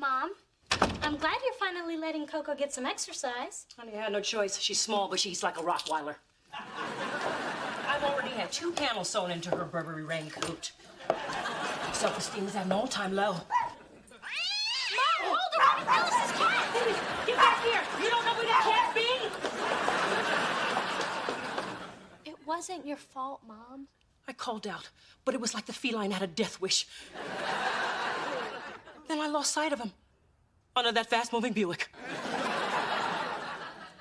Mom, I'm glad you're finally letting Coco get some exercise. Honey, I had no choice. She's small, but she's like a Rottweiler. I've already had 2 panels sewn into her Burberry raincoat. Self-esteem is at an all-time low. Mom, hold her! Phyllis's cat! Get back here! You don't know where that cat be? It wasn't your fault, Mom. I called out, but it was like the feline had a death wish. Then I lost sight of him under that fast-moving Buick.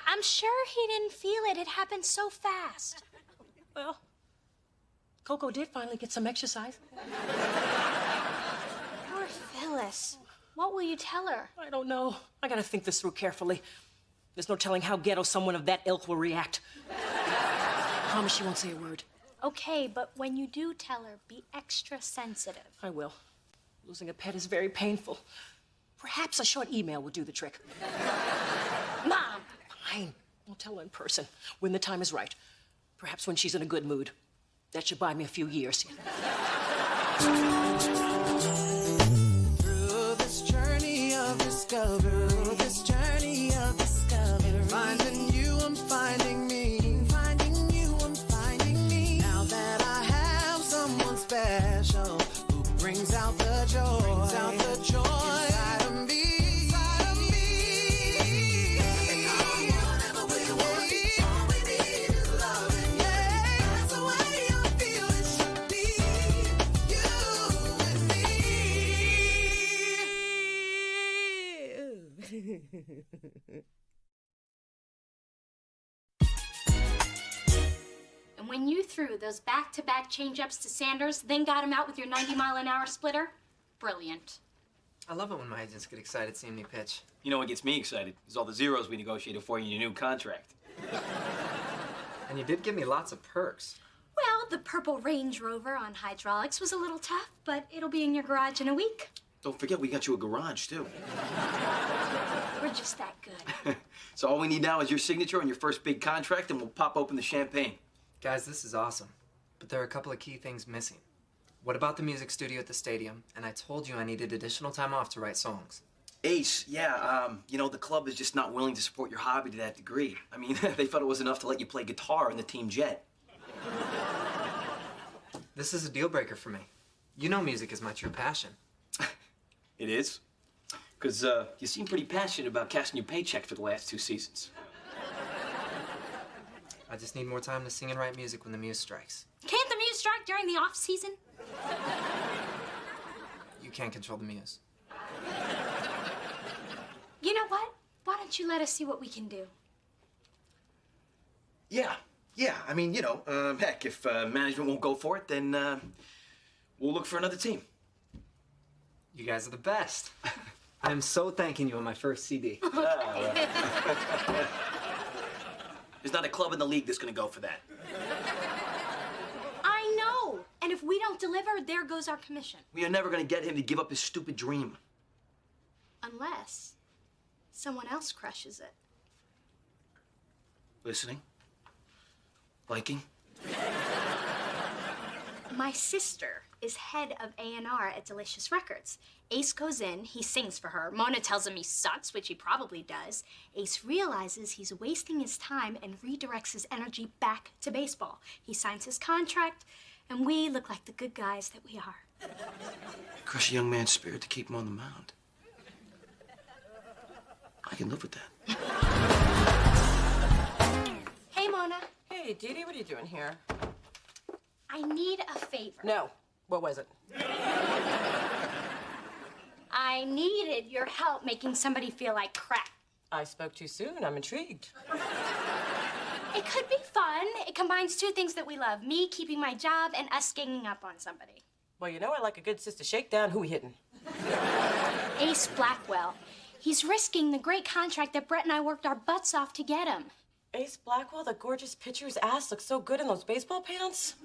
I'm sure he didn't feel it. It happened so fast. Well, Coco did finally get some exercise. Poor Phyllis. What will you tell her? I don't know. I gotta think this through carefully. There's no telling how ghetto someone of that ilk will react. Promise she won't say a word. Okay, but when you do tell her, be extra sensitive. I will. Losing a pet is very painful. Perhaps a short email will do the trick. Mom! Fine. I'll tell her in person when the time is right. Perhaps when she's in a good mood. That should buy me a few years. Through this journey of discovery, finding you, I'm finding me. Finding you, I'm finding me. Now that I have someone special who brings out the joy, inside of me. And whatever we want, all we need is love. Yeah, that's the way I feel it should be. You and me. And when you threw those back-to-back change-ups to Sanders, then got him out with your 90-mile-an-hour splitter, brilliant. I love it when my agents get excited seeing me pitch. You know what gets me excited is all the zeros we negotiated for you in your new contract. And you did give me lots of perks. Well, the purple Range Rover on hydraulics was a little tough, but it'll be in your garage in a week. Don't forget, we got you a garage, too. We're just that good. So all we need now is your signature on your first big contract, and we'll pop open the champagne. Guys, this is awesome. But there are a couple of key things missing. What about the music studio at the stadium? And I told you I needed additional time off to write songs. Ace, yeah, you know, the club is just not willing to support your hobby to that degree. I mean, they felt it was enough to let you play guitar in the team jet. This is a deal breaker for me. You know music is my true passion. It is? Because you seem pretty passionate about cashing your paycheck for the last 2 seasons. I just need more time to sing and write music when the muse strikes. Can't the muse strike during the off-season? You can't control the muse. You know what? Why don't you let us see what we can do? Yeah. I mean, you know, heck, if management won't go for it, then we'll look for another team. You guys are the best. I am so thanking you on my first CD. There's not a club in the league that's gonna go for that. I know. And if we don't deliver, there goes our commission. We are never gonna get him to give up his stupid dream. Unless someone else crushes it. Listening? Liking? My sister is head of A&R at Delicious Records. Ace goes in, he sings for her. Mona tells him he sucks, which he probably does. Ace realizes he's wasting his time and redirects his energy back to baseball. He signs his contract, and we look like the good guys that we are. Crush a young man's spirit to keep him on the mound. I can live with that. Hey, Mona. Hey, Dee Dee, what are you doing here? I need a favor. No. What was it? I needed your help making somebody feel like crap. I spoke too soon. I'm intrigued. It could be fun. It combines 2 things that we love. Me keeping my job and us ganging up on somebody. Well, you know I like a good sister shakedown. Who we hitting? Ace Blackwell. He's risking the great contract that Brett and I worked our butts off to get him. Ace Blackwell, the gorgeous pitcher's ass looks so good in those baseball pants.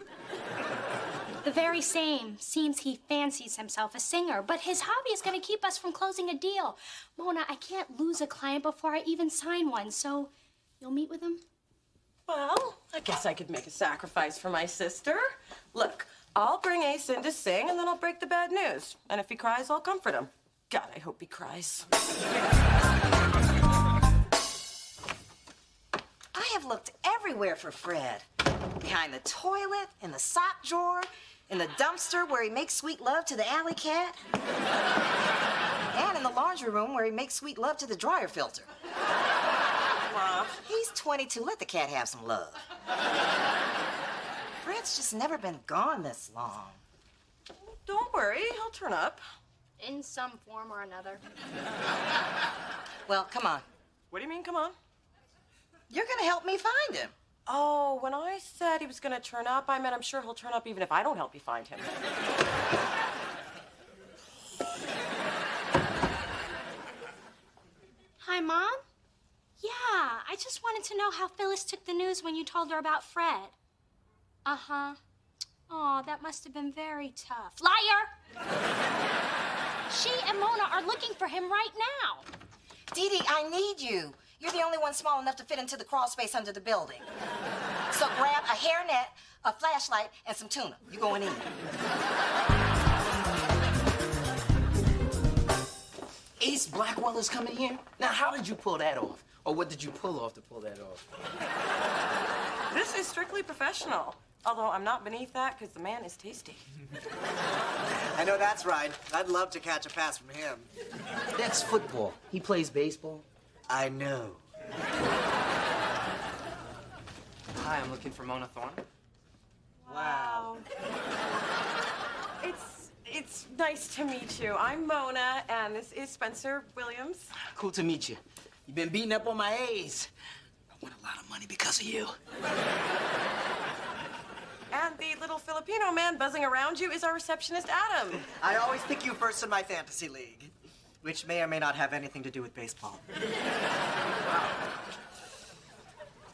The very same. Seems he fancies himself a singer, but his hobby is going to keep us from closing a deal. Mona, I can't lose a client before I even sign one, so you'll meet with him? Well, I guess I could make a sacrifice for my sister. Look, I'll bring Ace in to sing, and then I'll break the bad news. And if he cries, I'll comfort him. God, I hope he cries. I have looked everywhere for Fred. Behind the toilet, in the sock drawer, in the dumpster where he makes sweet love to the alley cat, and in the laundry room where he makes sweet love to the dryer filter. Ma. He's 22. Let the cat have some love. Fred's just never been gone this long. Don't worry, he'll turn up. In some form or another. Well, come on. What do you mean, come on? You're gonna help me find him. Oh, when I said he was gonna turn up, I meant I'm sure he'll turn up even if I don't help you find him. Hi, Mom? Yeah, I just wanted to know how Phyllis took the news when you told her about Fred. Uh-huh. Oh, that must have been very tough. Liar! She and Mona are looking for him right now. Dee Dee, I need you. You're the only one small enough to fit into the crawl space under the building. So grab a hairnet, a flashlight, and some tuna. You going in. Ace Blackweller's coming here? Now, how did you pull that off? Or what did you pull off to pull that off? This is strictly professional. Although I'm not beneath that because the man is tasty. I know that's right. I'd love to catch a pass from him. That's football. He plays baseball. I know. Hi, I'm looking for Mona Thorne. Wow. It's nice to meet you. I'm Mona, and this is Spencer Williams. Cool to meet you. You've been beating up on my A's. I won a lot of money because of you. And the little Filipino man buzzing around you is our receptionist, Adam. I always pick you first in my fantasy league, which may or may not have anything to do with baseball.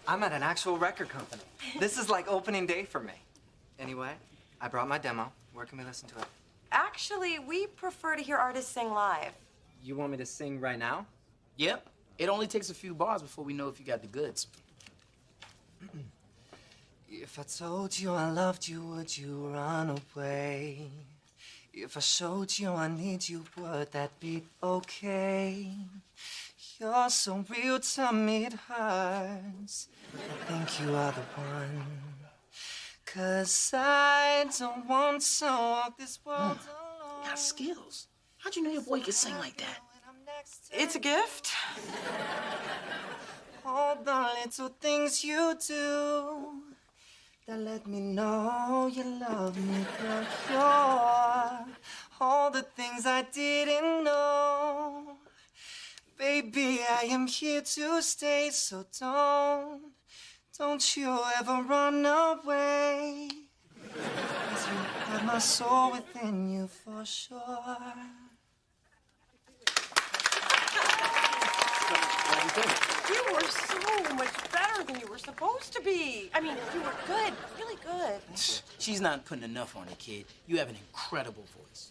I'm at an actual record company. This is like opening day for me. Anyway, I brought my demo. Where can we listen to it? Actually, we prefer to hear artists sing live. You want me to sing right now? Yep. It only takes a few bars before we know if you got the goods. If I told you I loved you, would you run away? If I showed you I need you, would that be okay? You're so real to me, it hurts. I think you are the one. 'Cause I don't want to walk this world alone. You got skills. How'd you know your boy could sing like that? It's a gift. All the little things you do that let me know you love me, girl. You're all the things I didn't know. Baby, I am here to stay, so don't you ever run away. 'Cause you have my soul within you for sure. You were so much better than you were supposed to be. I mean, you were good, really good. She's not putting enough on it, kid. You have an incredible voice.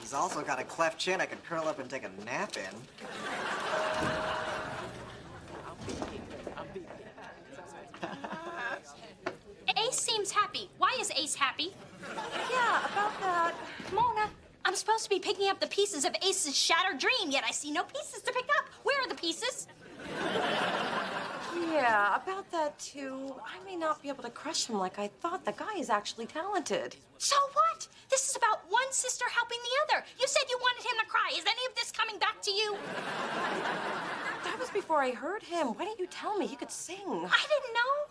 He's also got a cleft chin I could curl up and take a nap in. Ace seems happy. Why is Ace happy? Yeah, about that. Mona, I'm supposed to be picking up the pieces of Ace's shattered dream, yet I see no pieces to pick up. Where are the pieces? Yeah, about that too. I may not be able to crush him like I thought. The guy is actually talented. So what? This is about one sister helping the other. You said you wanted him to cry. Is any of this coming back to you? That was before I heard him. Why didn't you tell me he could sing? I didn't know.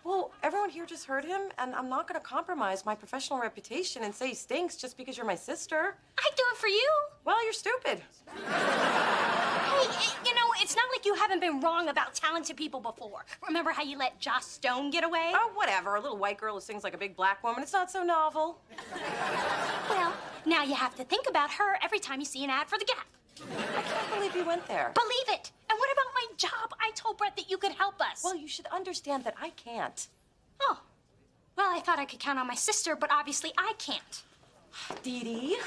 Well, everyone here just heard him, and I'm not going to compromise my professional reputation and say he stinks just because you're my sister. I'd do it for you. Well, you're stupid. Hey, you know, it's not like you haven't been wrong about talented people before. Remember how you let Joss Stone get away? Oh, whatever. A little white girl who sings like a big black woman. It's not so novel. Well, now you have to think about her every time you see an ad for the Gap. I can't believe you went there. Believe it. And what about my job? I told Brett that you could help us. Well, you should understand that I can't. Oh. Well, I thought I could count on my sister, but obviously I can't. Dee Dee?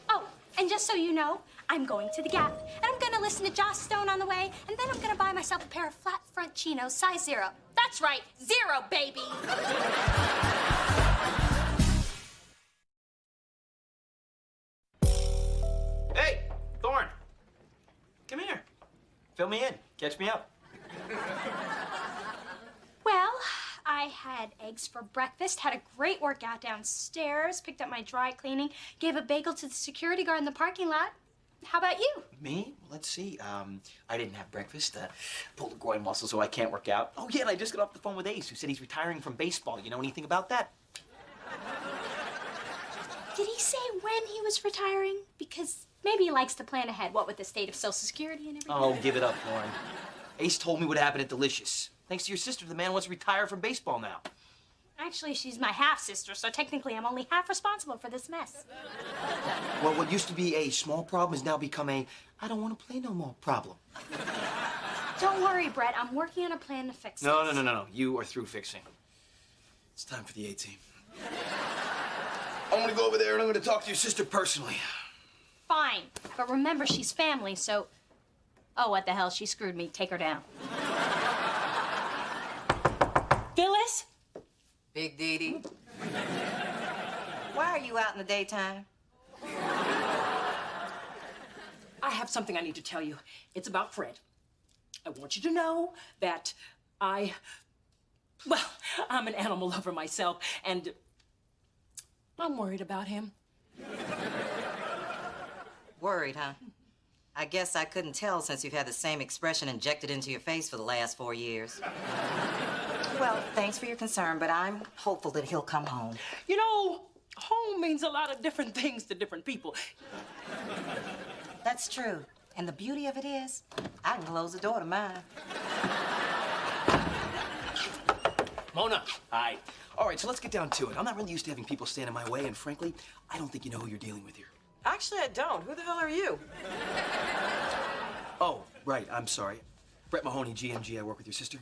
Oh, and just so you know, I'm going to the Gap, and I'm gonna listen to Joss Stone on the way, and then I'm gonna buy myself a pair of flat front chinos, size 0. That's right, 0, baby. Fill me in. Catch me up. Well, I had eggs for breakfast, had a great workout downstairs, picked up my dry cleaning, gave a bagel to the security guard in the parking lot. How about you? Me? Let's see. I didn't have breakfast. Pulled a groin muscle, so I can't work out. Oh, yeah, and I just got off the phone with Ace, who said he's retiring from baseball. You know anything about that? Did he say when he was retiring? Because maybe he likes to plan ahead, what with the state of Social Security and everything. Oh, give it up, Lauren. Ace told me what happened at Delicious. Thanks to your sister, the man wants to retire from baseball now. Actually, she's my half-sister, so technically I'm only half responsible for this mess. Well, what used to be a small problem has now become a I don't want to play no more problem. Don't worry, Brett. I'm working on a plan to fix No, this. no. You are through fixing. It's time for the A-team. I'm gonna go over there and I'm gonna talk to your sister personally. Fine. But remember, she's family, so... Oh, what the hell? She screwed me. Take her down. Phyllis? Big Dee. Why are you out in the daytime? I have something I need to tell you. It's about Fred. I want you to know that I'm an animal lover myself, and I'm worried about him. Worried, huh? I guess I couldn't tell since you've had the same expression injected into your face for the last 4 years. Well, thanks for your concern, but I'm hopeful that he'll come home. You know, home means a lot of different things to different people. That's true. And the beauty of it is, I can close the door to mine. Mona. Hi. All right, so let's get down to it. I'm not really used to having people stand in my way, and frankly, I don't think you know who you're dealing with here. Actually, I don't. Who the hell are you? Oh, right, I'm sorry. Brett Mahoney, GMG, I work with your sister.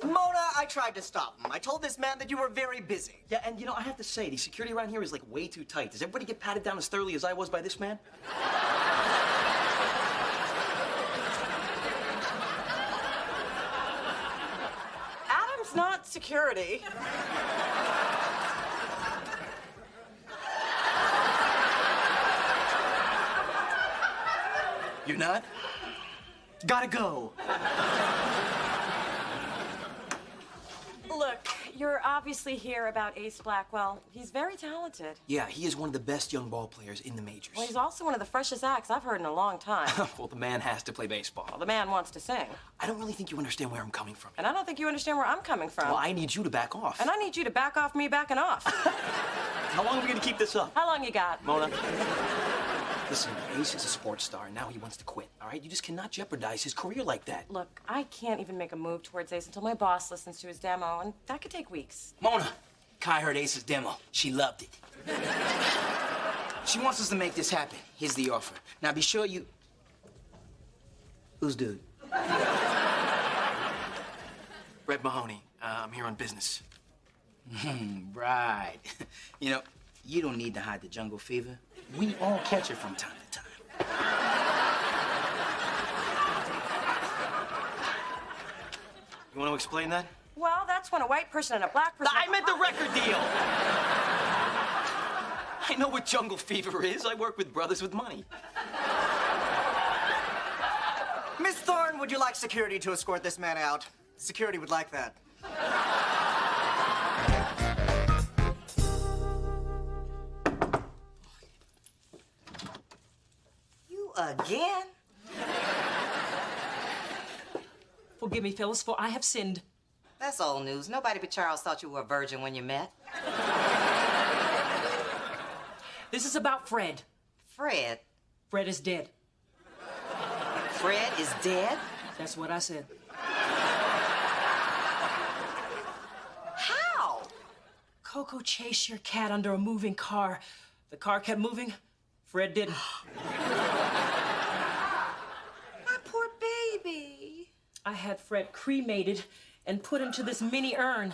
Mona, I tried to stop him. I told this man that you were very busy. Yeah, and you know, I have to say, the security around here is like way too tight. Does everybody get patted down as thoroughly as I was by this man? Adam's not security. You're not? Gotta go. Look, you're obviously here about Ace Blackwell. He's very talented. Yeah, he is one of the best young ball players in the majors. Well, he's also one of the freshest acts I've heard in a long time. Well, the man has to play baseball. Well, the man wants to sing. I don't really think you understand where I'm coming from. And I don't think you understand where I'm coming from. Well, I need you to back off. And I need you to back off me backing off. How long are we gonna keep this up? How long you got? Mona. Listen, Ace is a sports star, and now he wants to quit, all right? You just cannot jeopardize his career like that. Look, I can't even make a move towards Ace until my boss listens to his demo, and that could take weeks. Mona, Kai heard Ace's demo. She loved it. She wants us to make this happen. Here's the offer. Now, be sure you... Who's dude? Brett Mahoney. I'm here on business. Right. You know, you don't need to hide the jungle fever. We all catch it from time to time. You want to explain that? Well, that's when a white person and a black person... I meant the record deal! I know what jungle fever is. I work with brothers with money. Miss Thorne, would you like security to escort this man out? Security would like that. You again? Forgive me, Phyllis, for I have sinned. That's old news. Nobody but Charles thought you were a virgin when you met. This is about Fred. Fred? Fred is dead. Fred is dead? That's what I said. How? Coco chased your cat under a moving car. The car kept moving. Fred didn't. My poor baby. I had Fred cremated and put into this mini urn.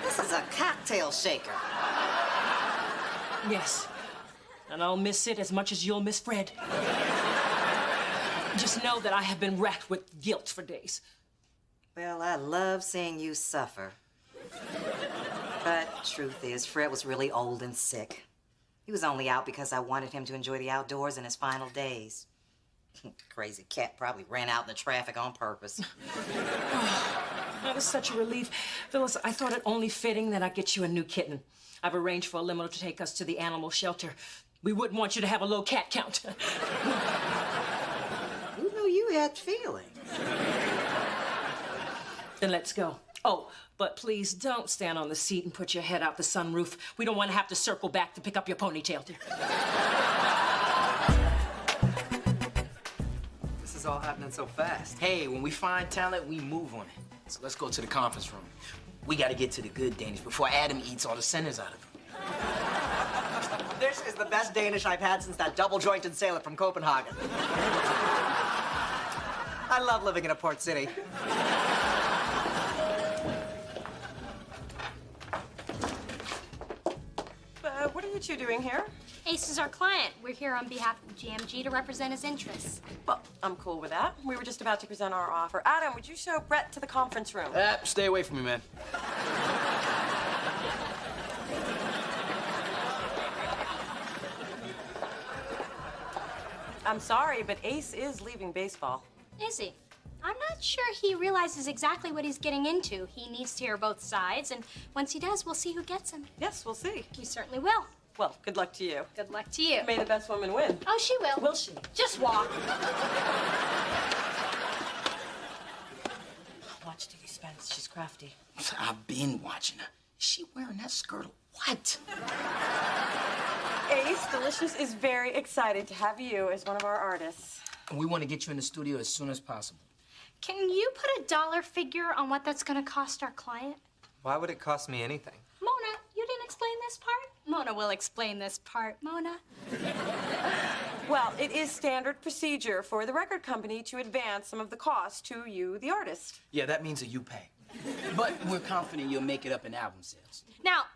This is a cocktail shaker. Yes. And I'll miss it as much as you'll miss Fred. Just know that I have been racked with guilt for days. Well, I love seeing you suffer. But truth is, Fred was really old and sick. He was only out because I wanted him to enjoy the outdoors in his final days. Crazy cat probably ran out in the traffic on purpose. That was such a relief. Phyllis, I thought it only fitting that I get you a new kitten. I've arranged for a limo to take us to the animal shelter. We wouldn't want you to have a low cat count. Who knew you had feelings? Then let's go. Oh, but please don't stand on the seat and put your head out the sunroof. We don't want to have to circle back to pick up your ponytail. This is all happening so fast. Hey, when we find talent, we move on it. So let's go to the conference room. We gotta get to the good Danish before Adam eats all the centers out of him. This is the best Danish I've had since that double-jointed sailor from Copenhagen. I love living in a port city. What are you two doing here? Ace is our client. We're here on behalf of GMG to represent his interests. Well, I'm cool with that. We were just about to present our offer. Adam, would you show Brett to the conference room? Stay away from me, man. I'm sorry, but Ace is leaving baseball. Is he? I'm not sure he realizes exactly what he's getting into. He needs to hear both sides, and once he does, we'll see who gets him. Yes, we'll see. We certainly will. Well, good luck to you. Good luck to you. May the best woman win. Oh, she will. Will she? Just walk. Watch Dee Spence. She's crafty. I've been watching her. Is she wearing that skirt or what? Ace, Delicious is very excited to have you as one of our artists. We want to get you in the studio as soon as possible. Can you put a dollar figure on what that's going to cost our client? Why would it cost me anything? Mona, you didn't explain this part? Mona will explain this part. Mona? Well, it is standard procedure for the record company to advance some of the cost to you, the artist. Yeah, that means that you pay. But we're confident you'll make it up in album sales. Now,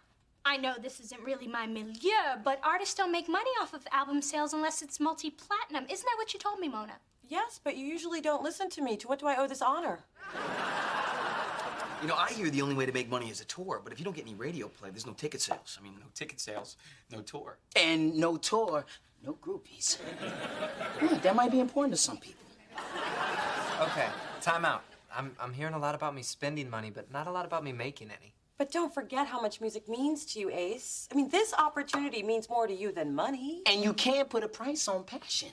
I know this isn't really my milieu, but artists don't make money off of album sales unless it's multi-platinum. Isn't that what you told me, Mona? Yes, but you usually don't listen to me. To what do I owe this honor? You know, I hear the only way to make money is a tour, but if you don't get any radio play, there's no ticket sales. I mean, no ticket sales, no tour. And no tour, no groupies. That might be important to some people. Okay, time out. I'm hearing a lot about me spending money, but not a lot about me making any. But don't forget how much music means to you, Ace. I mean, this opportunity means more to you than money. And you can't put a price on passion.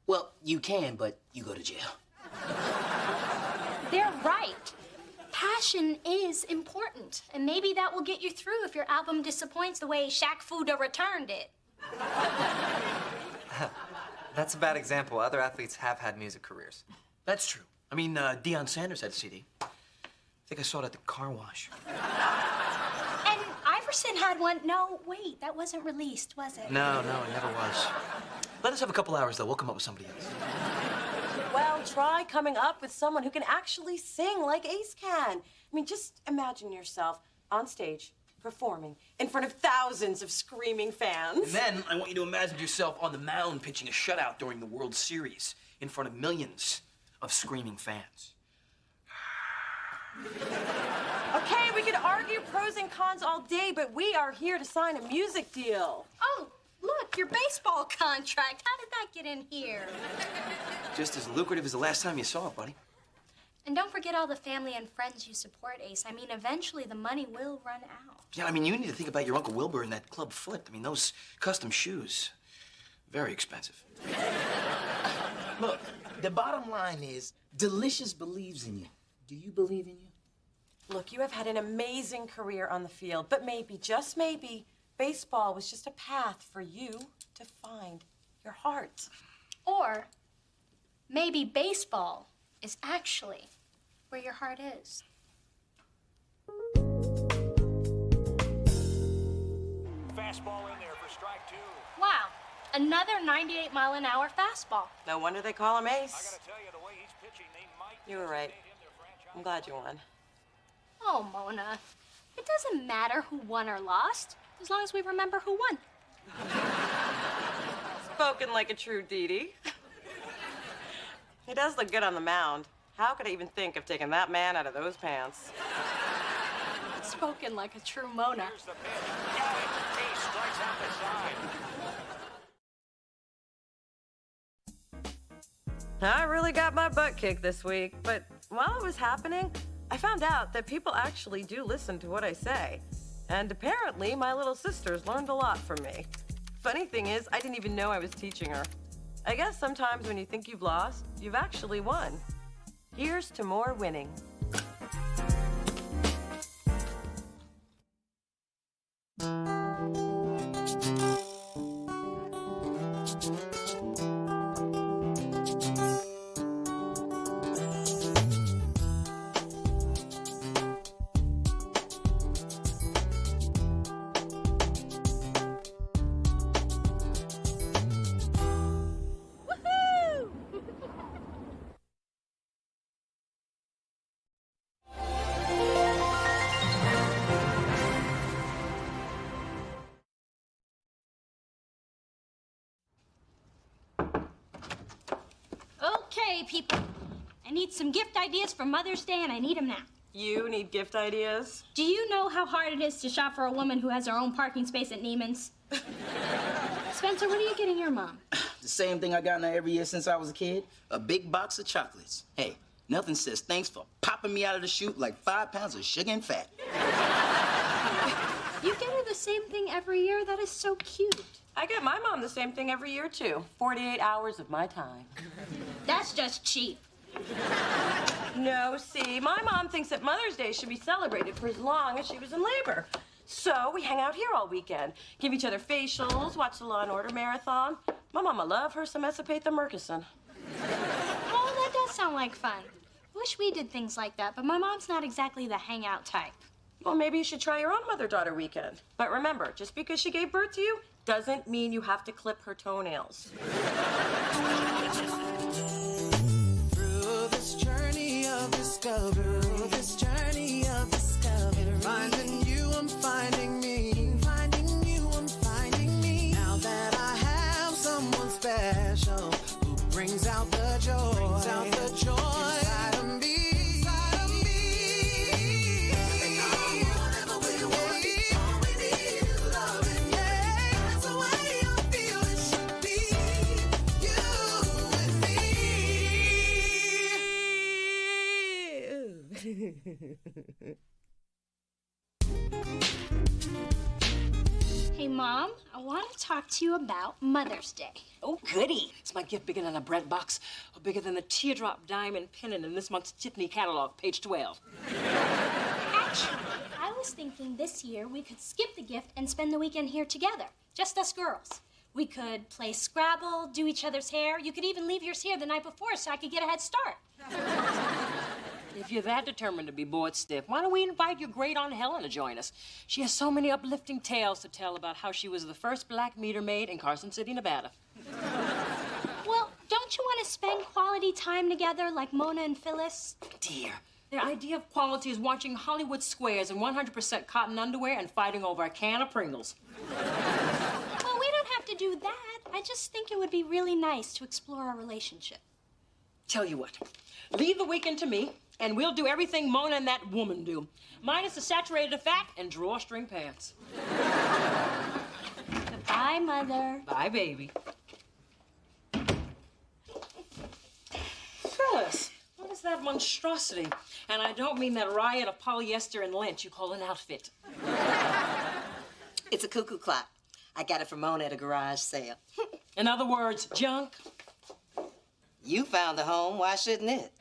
Well, you can, but you go to jail. They're right. Passion is important, and maybe that will get you through if your album disappoints the way Shaq Fu returned it. That's a bad example. Other athletes have had music careers. That's true. I mean, Deion Sanders had a CD. I think I saw it at the car wash. And Iverson had one. No, wait, that wasn't released, was it? No, it never was. Let us have a couple hours, though. We'll come up with somebody else. Well, try coming up with someone who can actually sing like Ace can. I mean, just imagine yourself on stage, performing, in front of thousands of screaming fans. And then I want you to imagine yourself on the mound pitching a shutout during the World Series in front of millions of screaming fans. Okay, we could argue pros and cons all day, but we are here to sign a music deal. Oh, look, your baseball contract. How did that get in here? Just as lucrative as the last time you saw it, buddy. And don't forget all the family and friends you support, Ace. I mean, eventually the money will run out. Yeah, I mean, you need to think about your Uncle Wilbur and that club foot. I mean, those custom shoes, very expensive. Look, the bottom line is, Delicious believes in you. Do you believe in you? Look, you have had an amazing career on the field, but maybe, just maybe, baseball was just a path for you to find your heart. Or maybe baseball is actually where your heart is. Fastball in there for strike two. Wow, another 98-mile-an-hour fastball. No wonder they call him I Ace. gotta tell you, the way he's pitching, they might You were right. nominate him their franchise. I'm glad you won. Oh, Mona, it doesn't matter who won or lost, as long as we remember who won. Spoken like a true Dee. He does look good on the mound. How could I even think of taking that man out of those pants? Spoken like a true Mona. Here's the pitch. Got it. Ace strikes out the side. I really got my butt kicked this week, but while it was happening, I found out that people actually do listen to what I say. And apparently, my little sisters learned a lot from me. Funny thing is, I didn't even know I was teaching her. I guess sometimes when you think you've lost, you've actually won. Here's to more winning. Okay, people. I need some gift ideas for Mother's Day, and I need them now. You need gift ideas? Do you know how hard it is to shop for a woman who has her own parking space at Neiman's? Spencer, what are you getting your mom? The same thing I gotten her every year since I was a kid. A big box of chocolates. Hey, nothing says thanks for popping me out of the chute like 5 pounds of sugar and fat. You get her the same thing every year? That is so cute. I get my mom the same thing every year, too. 48 hours of my time. That's just cheap. No, see, my mom thinks that Mother's Day should be celebrated for as long as she was in labor. So we hang out here all weekend, give each other facials, watch the Law and Order marathon. My mama love her some Esopate the Murkison. Oh, that does sound like fun. Wish we did things like that, but my mom's not exactly the hangout type. Well, maybe you should try your own mother-daughter weekend. But remember, just because she gave birth to you doesn't mean you have to clip her toenails. Through this journey of discovery, finding you, I'm finding me. Finding you, I'm finding me. Now that I have someone special who brings out the joy, inside of me. Whatever we want, all we need is loving. Yeah, that's the way I feel it should be. You and me. Hey, Mom, I want to talk to you about Mother's Day. Oh, goody. Is my gift bigger than a bread box or bigger than the teardrop diamond pendant in this month's Tiffany catalog, page 12? Actually, I was thinking this year we could skip the gift and spend the weekend here together, just us girls. We could play Scrabble, do each other's hair. You could even leave yours here the night before so I could get a head start. If you're that determined to be bored stiff, why don't we invite your great Aunt Helen to join us? She has so many uplifting tales to tell about how she was the first black meter maid in Carson City, Nevada. Well, don't you want to spend quality time together like Mona and Phyllis? Dear, their idea of quality is watching Hollywood squares in 100% cotton underwear and fighting over a can of Pringles. Well, we don't have to do that. I just think it would be really nice to explore our relationship. Tell you what, leave the weekend to me, and we'll do everything Mona and that woman do. Minus the saturated fat and drawstring pants. Goodbye, Mother. Bye, baby. Phyllis, what is that monstrosity? And I don't mean that riot of polyester and lint you call an outfit. It's a cuckoo clock. I got it from Mona at a garage sale. In other words, junk. You found a home, why shouldn't it?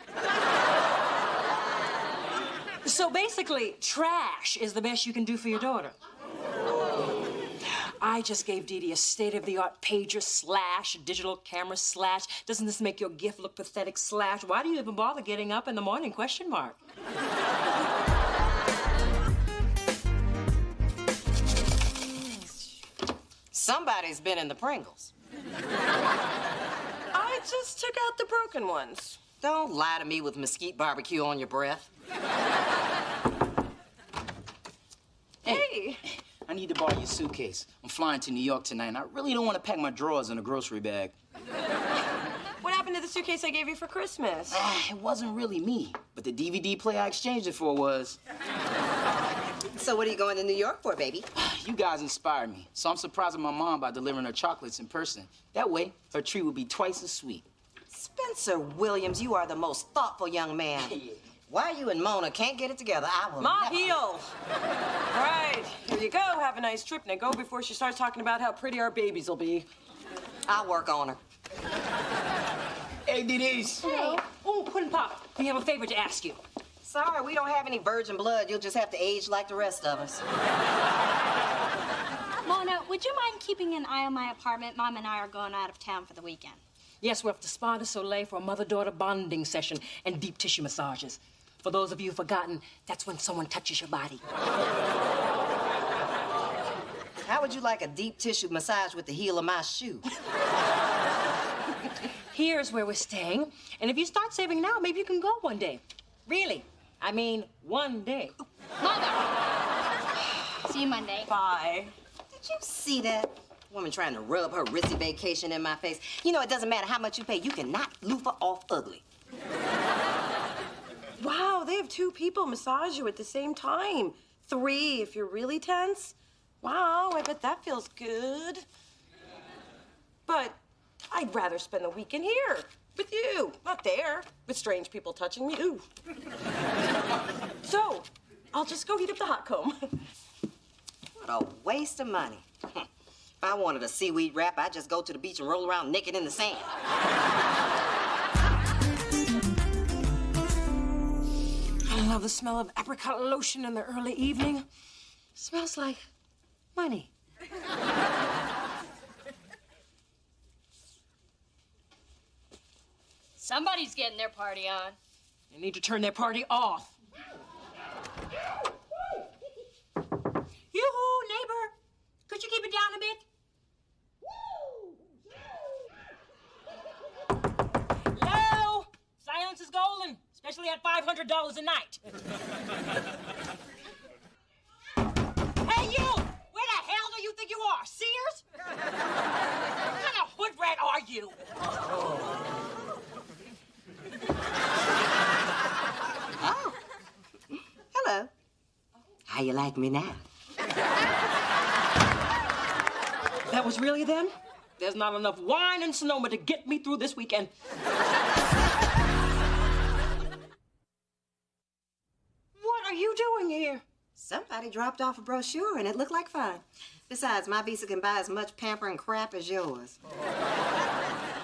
So basically, trash is the best you can do for your daughter. I just gave Dee Dee a state-of-the-art pager slash digital camera slash. Doesn't this make your gift look pathetic slash? Why do you even bother getting up in the morning, question mark? Somebody's been in the Pringles. I just took out the broken ones. Don't lie to me with mesquite barbecue on your breath. Hey. I need to borrow your suitcase. I'm flying to New York tonight, and I really don't want to pack my drawers in a grocery bag. What happened to the suitcase I gave you for Christmas? It wasn't really me, but the DVD player I exchanged it for was. So what are you going to New York for, baby? You guys inspired me, so I'm surprising my mom by delivering her chocolates in person. That way, her treat would be twice as sweet. Spencer Williams, you are the most thoughtful young man. Why you and Mona can't get it together, I will Ma never... heel. All right, here you go. Have a nice trip. Now go before she starts talking about how pretty our babies will be. I'll work on her. Hey, Denise. Hey. Oh, Puddin' Pop, we have a favor to ask you. Sorry, we don't have any virgin blood. You'll just have to age like the rest of us. Mona, would you mind keeping an eye on my apartment? Mom and I are going out of town for the weekend. Yes, we're off to Spa de Soleil for a mother-daughter bonding session and deep tissue massages. For those of you who've forgotten, that's when someone touches your body. How would you like a deep tissue massage with the heel of my shoe? Here's where we're staying, and if you start saving now, maybe you can go one day. Really. I mean, one day. Mother! See you Monday. Bye. Did you see that? Woman trying to rub her ritzy vacation in my face. You know, it doesn't matter how much you pay. You cannot loofah off ugly. Wow, they have 2 people massage you at the same time. 3 if you're really tense. Wow, I bet that feels good. But I'd rather spend the weekend here with you, not there, with strange people touching me. Ooh. So, I'll just go heat up the hot comb. What a waste of money. If I wanted a seaweed wrap, I'd just go to the beach and roll around naked in the sand. I love the smell of apricot lotion in the early evening. Smells like money. Somebody's getting their party on. They need to turn their party off. Yoo-hoo, neighbor. Could you keep it down a bit? Hello? Silence is golden, especially at $500 a night. Hey, you! Where the hell do you think you are? Sears? What kind of hood rat are you? Oh. Hello. How you like me now? That was really them? There's not enough wine in Sonoma to get me through this weekend. What are you doing here? Somebody dropped off a brochure and it looked like fun. Besides, my visa can buy as much pampering crap as yours.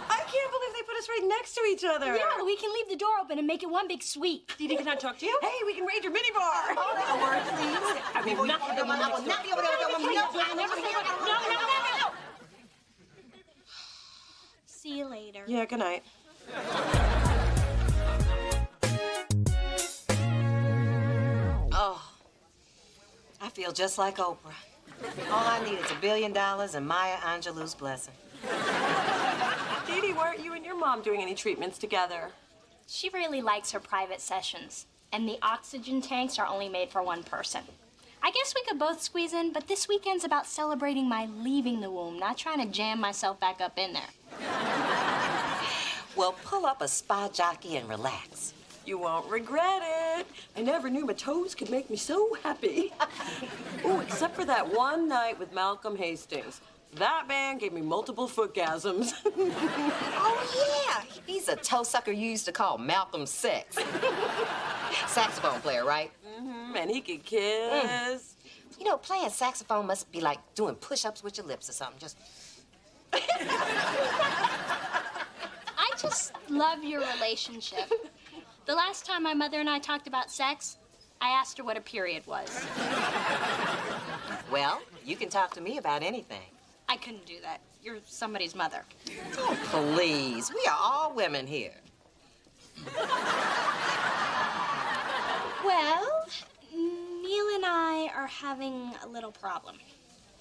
I can't believe they put us right next to each other. Yeah, we can leave the door open and make it one big suite. Didi, can I talk to you? Hey, we can raid your minibar. Hold on a word, please. I will not I will not be able to No. See you later. Yeah, good night. Oh, I feel just like Oprah. All I need is $1 billion and Maya Angelou's blessing. Didi, why aren't you and your mom doing any treatments together? She really likes her private sessions, and the oxygen tanks are only made for one person. I guess we could both squeeze in, but this weekend's about celebrating my leaving the womb, not trying to jam myself back up in there. Well, pull up a spa jockey and relax. You won't regret it. I never knew my toes could make me so happy. Ooh, except for that one night with Malcolm Hastings. That man gave me multiple footgasms. Oh, yeah. He's a toe sucker you used to call Malcolm Sex. Saxophone player, right? Mm-hmm, and he could kiss. You know, playing saxophone must be like doing push-ups with your lips or something. Just... I just love your relationship. The last time my mother and I talked about sex, I asked her what a period was. Well, you can talk to me about anything. I couldn't do that. You're somebody's mother. Oh, please. We are all women here. Well, Neil and I are having a little problem.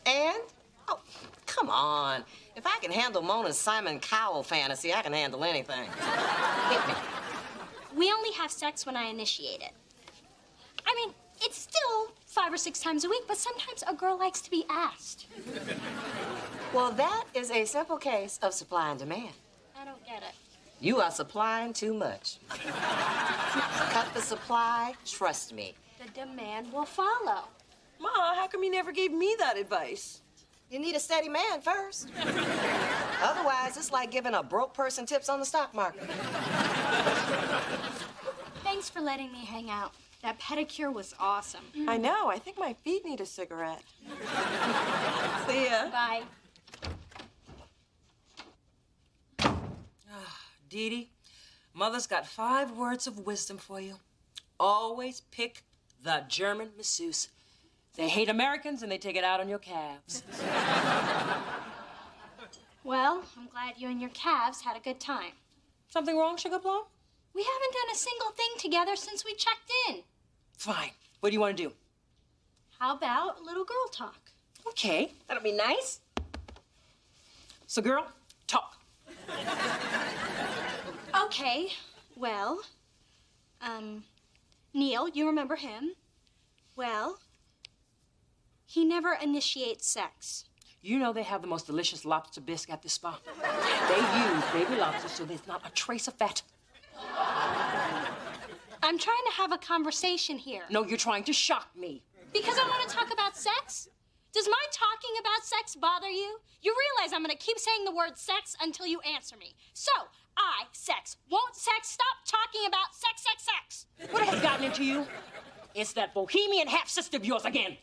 And? Oh, come on. If I can handle Mona's Simon Cowell fantasy, I can handle anything. Hit me. We only have sex when I initiate it. I mean, it's still 5 or 6 times a week, but sometimes a girl likes to be asked. Well, that is a simple case of supply and demand. I don't get it. You are supplying too much. Cut the supply, trust me. The demand will follow. Ma, how come you never gave me that advice? You need a steady man first. Otherwise, it's like giving a broke person tips on the stock market. Thanks for letting me hang out. That pedicure was awesome. I know. I think my feet need a cigarette. See ya. Bye. Dee Dee, Mother's got 5 words of wisdom for you. Always pick the German masseuse. They hate Americans and they take it out on your calves. Well, I'm glad you and your calves had a good time. Something wrong, Sugar Plum? We haven't done a single thing together since we checked in. Fine. What do you want to do? How about a little girl talk? Okay, that'll be nice. So, girl, talk. Okay, well, Neil, you remember him? Well, he never initiates sex. You know they have the most delicious lobster bisque at the spa. They use baby lobster so there's not a trace of fat. I'm trying to have a conversation here. No, you're trying to shock me. Because I want to talk about sex? Does my talking about sex bother you? You realize I'm going to keep saying the word sex until you answer me. So, sex. Won't sex stop talking about sex, sex, sex? What has gotten into you? It's that bohemian half-sister of yours again.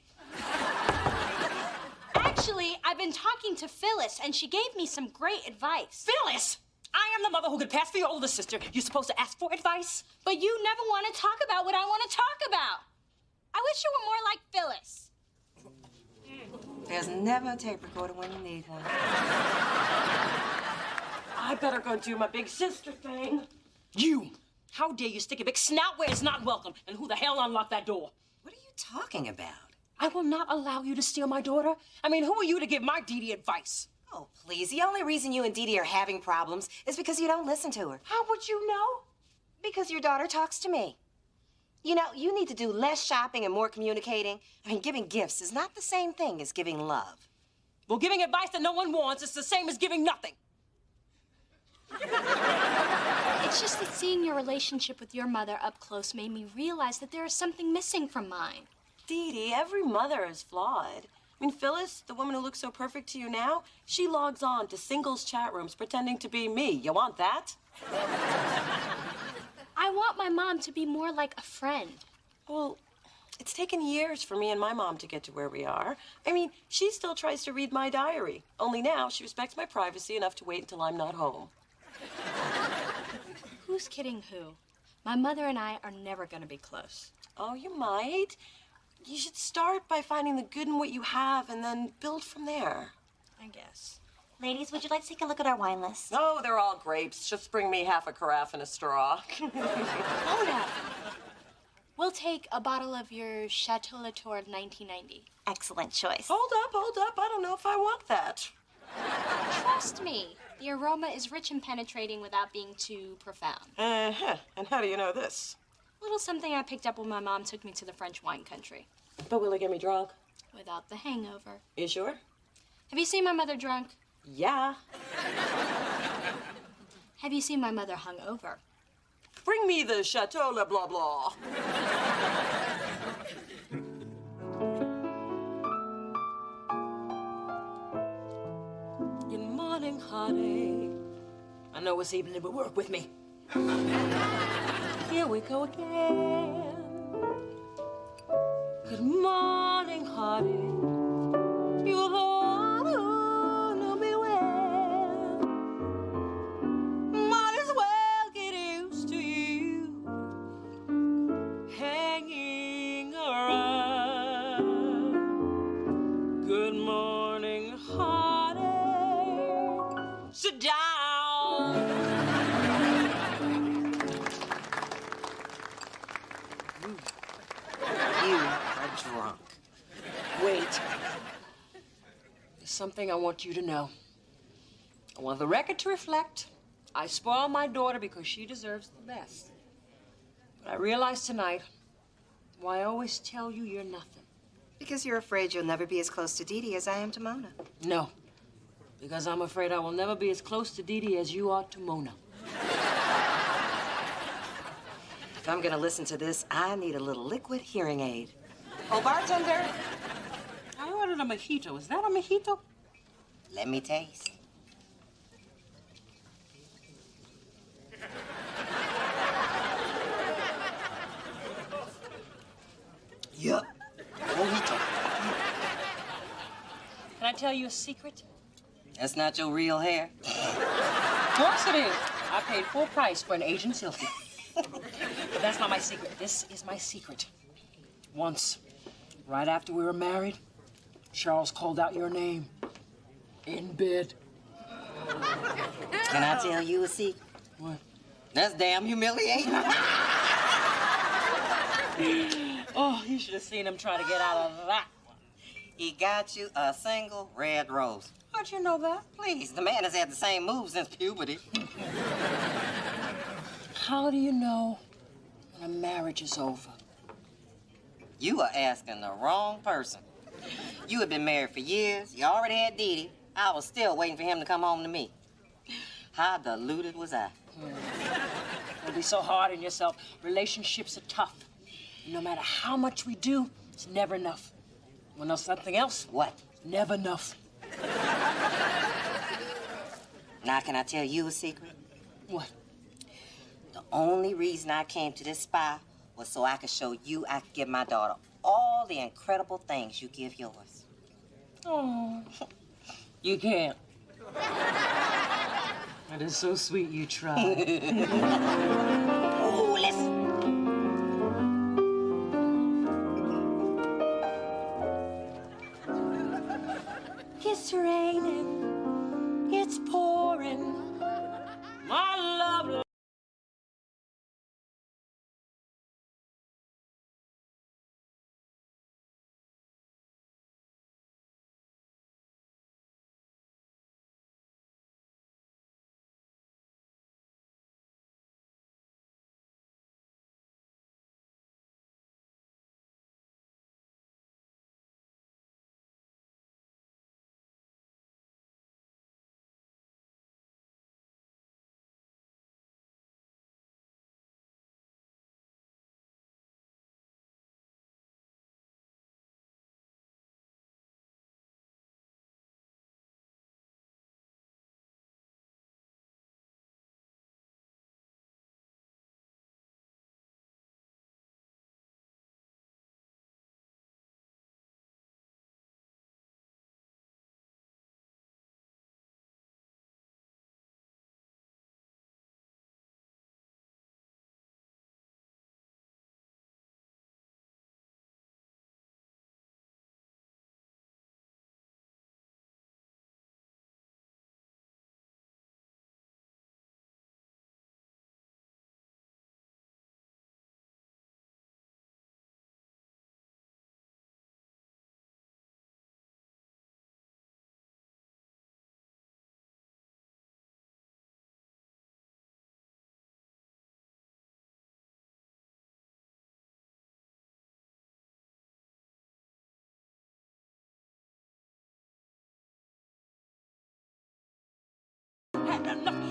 Actually, I've been talking to Phyllis, and she gave me some great advice. Phyllis! I am the mother who could pass for your older sister. You're supposed to ask for advice? But you never want to talk about what I want to talk about. I wish you were more like Phyllis. There's never a tape recorder when you need one. I better go do my big sister thing. You! How dare you stick a big snout where it's not welcome? And who the hell unlocked that door? What are you talking about? I will not allow you to steal my daughter. I mean, who are you to give my Dee Dee advice? Oh, please. The only reason you and Dee Dee are having problems is because you don't listen to her. How would you know? Because your daughter talks to me. You know, you need to do less shopping and more communicating. I mean, giving gifts is not the same thing as giving love. Well, giving advice that no one wants is the same as giving nothing. It's just that seeing your relationship with your mother up close made me realize that there is something missing from mine. Dee Dee, every mother is flawed. I mean, Phyllis, the woman who looks so perfect to you now, she logs on to singles chat rooms pretending to be me. You want that? I want my mom to be more like a friend. Well, it's taken years for me and my mom to get to where we are. I mean, she still tries to read my diary. Only now she respects my privacy enough to wait until I'm not home. Who's kidding who? My mother and I are never going to be close. Oh, you might. You should start by finding the good in what you have and then build from there. I guess. Ladies, would you like to take a look at our wine list? Oh, they're all grapes. Just bring me half a carafe and a straw. Hold up. We'll take a bottle of your Chateau Latour 1990. Excellent choice. Hold up. I don't know if I want that. Trust me, the aroma is rich and penetrating without being too profound. Uh-huh. And how do you know this? A little something I picked up when my mom took me to the French wine country. But will it get me drunk? Without the hangover. You sure? Have you seen my mother drunk? Yeah. Have you seen my mother hungover? Bring me the Chateau Le Blah Blah. Good morning, honey. I know it's evening, but work with me. Here we go again. Good morning, honey. You're the one who knew me well. Might as well get used to you hanging around. Good morning, honey. Sit down. You are drunk. Wait. There's something I want you to know. I want the record to reflect. I spoil my daughter because she deserves the best. But I realize tonight why I always tell you you're nothing. Because you're afraid you'll never be as close to Dee Dee as I am to Mona. No, because I'm afraid I will never be as close to Dee Dee as you are to Mona. If I'm gonna listen to this, I need a little liquid hearing aid. Oh, bartender. I ordered a mojito. Is that a mojito? Let me taste. Yup. Mojito. Can I tell you a secret? That's not your real hair. Of course it is. I paid full price for an Asian silky. But that's not my secret. This is my secret. Once, right after we were married, Charles called out your name in bed. Can I tell you a secret? What? That's damn humiliating. Oh, you should have seen him try to get out of that one. He got you a single red rose. How'd you know that? Please, the man has had the same moves since puberty. How do you know when a marriage is over? You are asking the wrong person. You had been married for years. You already had Dee Dee. I was still waiting for him to come home to me. How deluded was I? Don't be so hard on yourself. Relationships are tough. No matter how much we do, it's never enough. Want to know something else? What? Never enough. Now, can I tell you a secret? What? The only reason I came to this spa was so I could show you I could give my daughter all the incredible things you give yours. Oh, you can't. That is so sweet you tried. Oh, listen. It's raining, it's pouring. My love.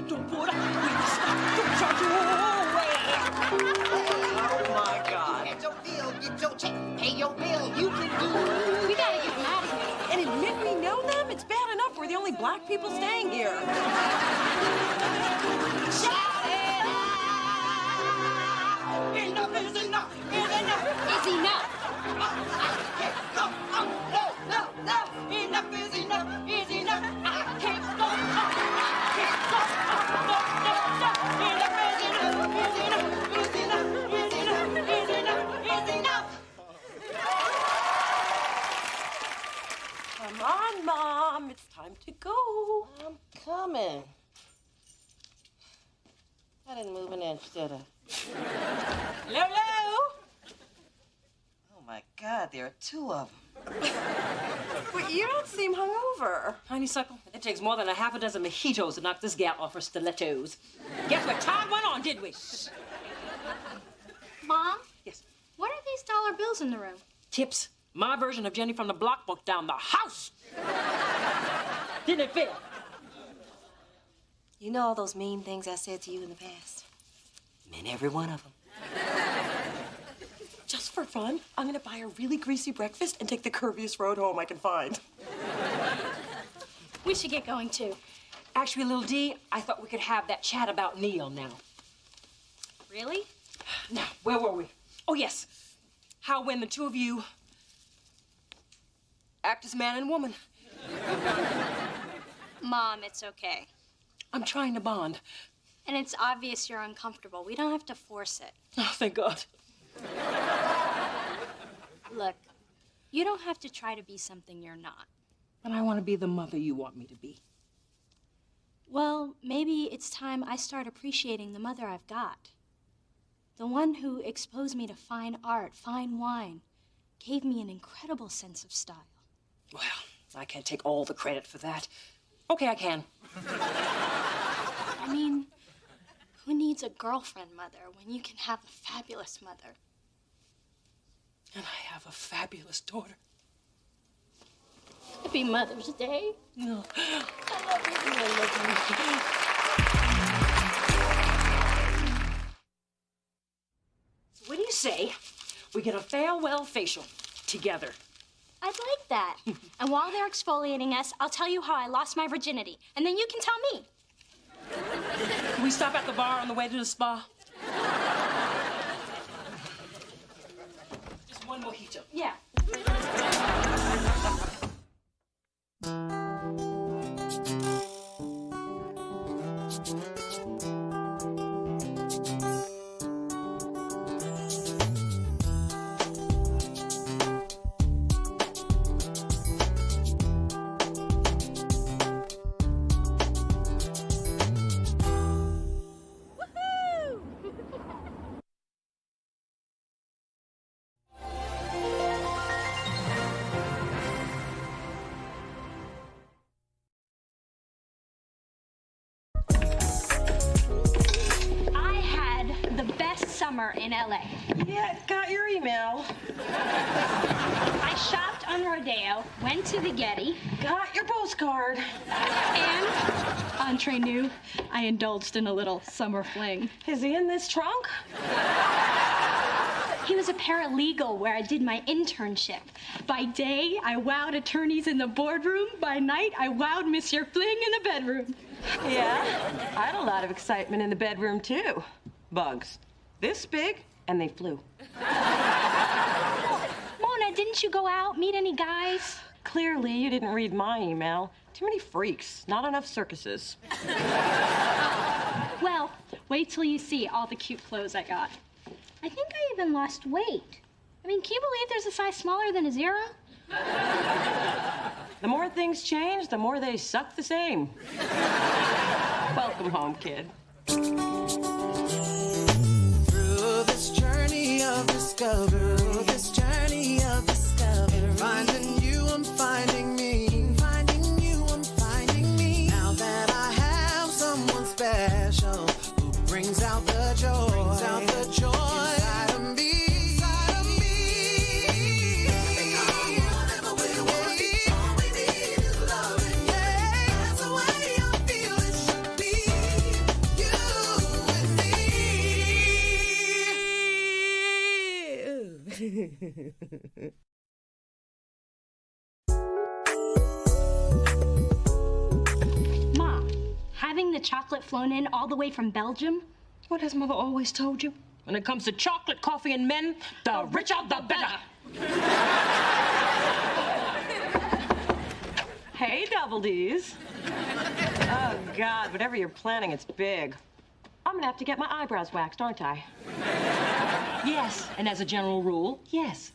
Don't put up don't charge you away. Oh my God. Get your bill, get your check, pay your bill. You can do it. We gotta get him out of here. And admit we know them? It's bad enough we're the only black people staying here. Shout it out. Enough is enough. Is enough. Is enough. No. Enough is enough. Is enough. I can't go. I can't go. No. Enough is enough. Is enough. Is enough. Is enough. Is enough. Is enough. Come on, Mom. It's time to go. I'm coming. I didn't move an inch, did I? Hello? Oh my God, there are two of them. But you don't seem hungover. Honeysuckle, it takes more than a half a dozen mojitos to knock this gal off her stilettos. Guess what? Time went on, did we? Mom? Yes. What are these dollar bills in the room? Tips. My version of Jenny from the Block broke down the house. Didn't it fit? You know all those mean things I said to you in the past? Meant every one of them. Just for fun, I'm gonna buy a really greasy breakfast and take the curviest road home I can find. We should get going, too. Actually, little D, I thought we could have that chat about Neil now. Really? Now, where were we? Oh, yes. How when the two of you act as man and woman. Mom, it's okay. I'm trying to bond. And it's obvious you're uncomfortable. We don't have to force it. Oh, thank God. Look, you don't have to try to be something you're not. But I want to be the mother you want me to be. Well, maybe it's time I start appreciating the mother I've got. The one who exposed me to fine art, fine wine, gave me an incredible sense of style. Well, I can't take all the credit for that. Okay, I can. I mean, who needs a girlfriend mother when you can have a fabulous mother? And I have a fabulous daughter. Happy Mother's Day. No. I love you. So what do you say we get a farewell facial together? I'd like that. And while they're exfoliating us, I'll tell you how I lost my virginity. And then you can tell me. Can we stop at the bar on the way to the spa? Just one mojito. Yeah. Summer in LA. Yeah, got your email. I shopped on Rodeo, went to the Getty, Got your postcard. and entree new, I indulged in a little summer fling. Is he in this trunk? He was a paralegal where I did my internship. By day, I wowed attorneys in the boardroom. By night, I wowed Monsieur Fling in the bedroom. Yeah, I had a lot of excitement in the bedroom, too. Bugs. This big, and they flew. Mona, didn't you go out, meet any guys? Clearly, you didn't read my email. Too many freaks, not enough circuses. Well, wait till you see all the cute clothes I got. I think I even lost weight. I mean, can you believe there's a size smaller than a 0? The more things change, the more they suck the same. Welcome home, kid. This journey of discovery, finding you, I'm finding me, finding you, I'm finding me. Now that I have someone special who brings out the joy, inside of me. Whatever we want, all we need is loving. That's the way I feel it should be. You and me. Mom, having the chocolate flown in all the way from Belgium? What has Mother always told you? When it comes to chocolate, coffee, and men, the richer, the better. Hey, Double D's. Oh, God, whatever you're planning, it's big. I'm gonna have to get my eyebrows waxed, aren't I? Yes, and as a general rule, yes.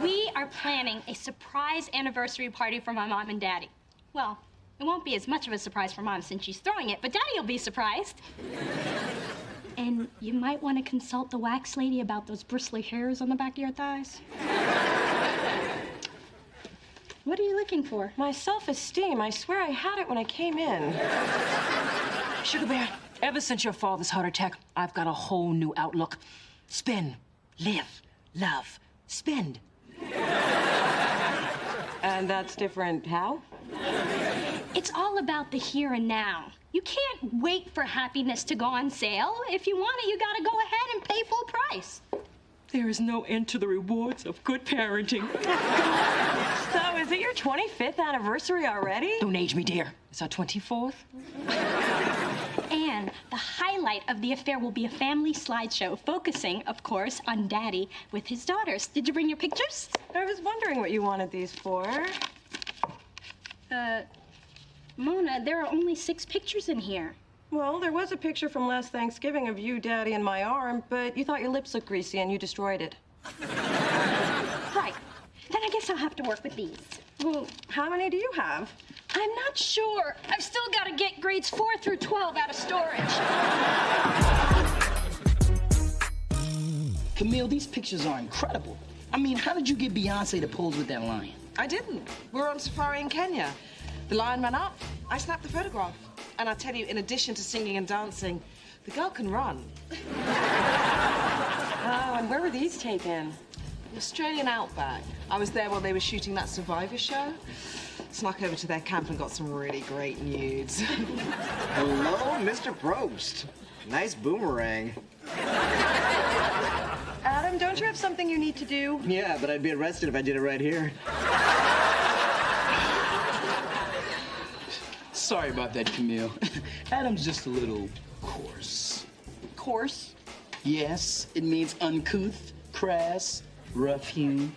We are planning a surprise anniversary party for my mom and daddy. Well, it won't be as much of a surprise for Mom since she's throwing it, but Daddy will be surprised. And you might want to consult the wax lady about those bristly hairs on the back of your thighs. What are you looking for? My self-esteem. I swear I had it when I came in. Sugar Bear, ever since your father's heart attack, I've got a whole new outlook. Spin, live, love, spend. And that's different how? It's all about the here and now. You can't wait for happiness to go on sale. If you want it, you gotta go ahead and pay full price. There is no end to the rewards of good parenting. So is Is it your 25th anniversary already? Don't age me, dear. It's our 24th. And the highlight of the affair will be a family slideshow focusing, of course, on Daddy with his daughters. Did you bring your pictures? I was wondering what you wanted these for. Mona, there are only 6 pictures in here. Well, there was a picture from last Thanksgiving of you, Daddy, and my arm, but you thought your lips looked greasy and you destroyed it. Right. Then I guess I'll have to work with these. Well, how many do you have? I'm not sure. I've still got to get grades 4 through 12 out of storage. Camille, these pictures are incredible. I mean, how did you get Beyonce to pose with that lion? I didn't. We were on safari in Kenya. The lion ran up. I snapped the photograph. And I tell you, in addition to singing and dancing, the girl can run. Oh, and where were these taken? The Australian outback. I was there while they were shooting that Survivor show. Snuck over to their camp and got some really great nudes. Hello, Mr. Probst. Nice boomerang. Adam, don't you have something you need to do? Yeah, but I'd be arrested if I did it right here. Sorry about that, Camille. Adam's just a little coarse. Course. Yes, it means uncouth, crass, rough-hewn.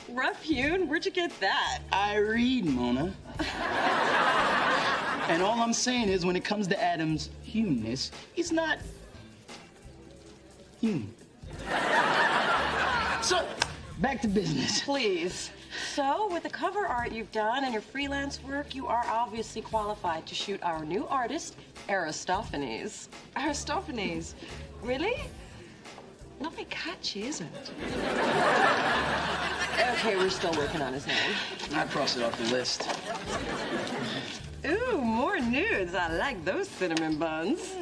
Rough-hewn? Where'd you get that? I read, Mona. And all I'm saying is when it comes to Adam's humanness, he's not human. So, back to business. Please. So, with the cover art you've done and your freelance work, you are obviously qualified to shoot our new artist, Aristophanes. Aristophanes? Really? Not very catchy, is it? Okay, we're still working on his name. I crossed it off the list. Ooh, more nudes. I like those cinnamon buns.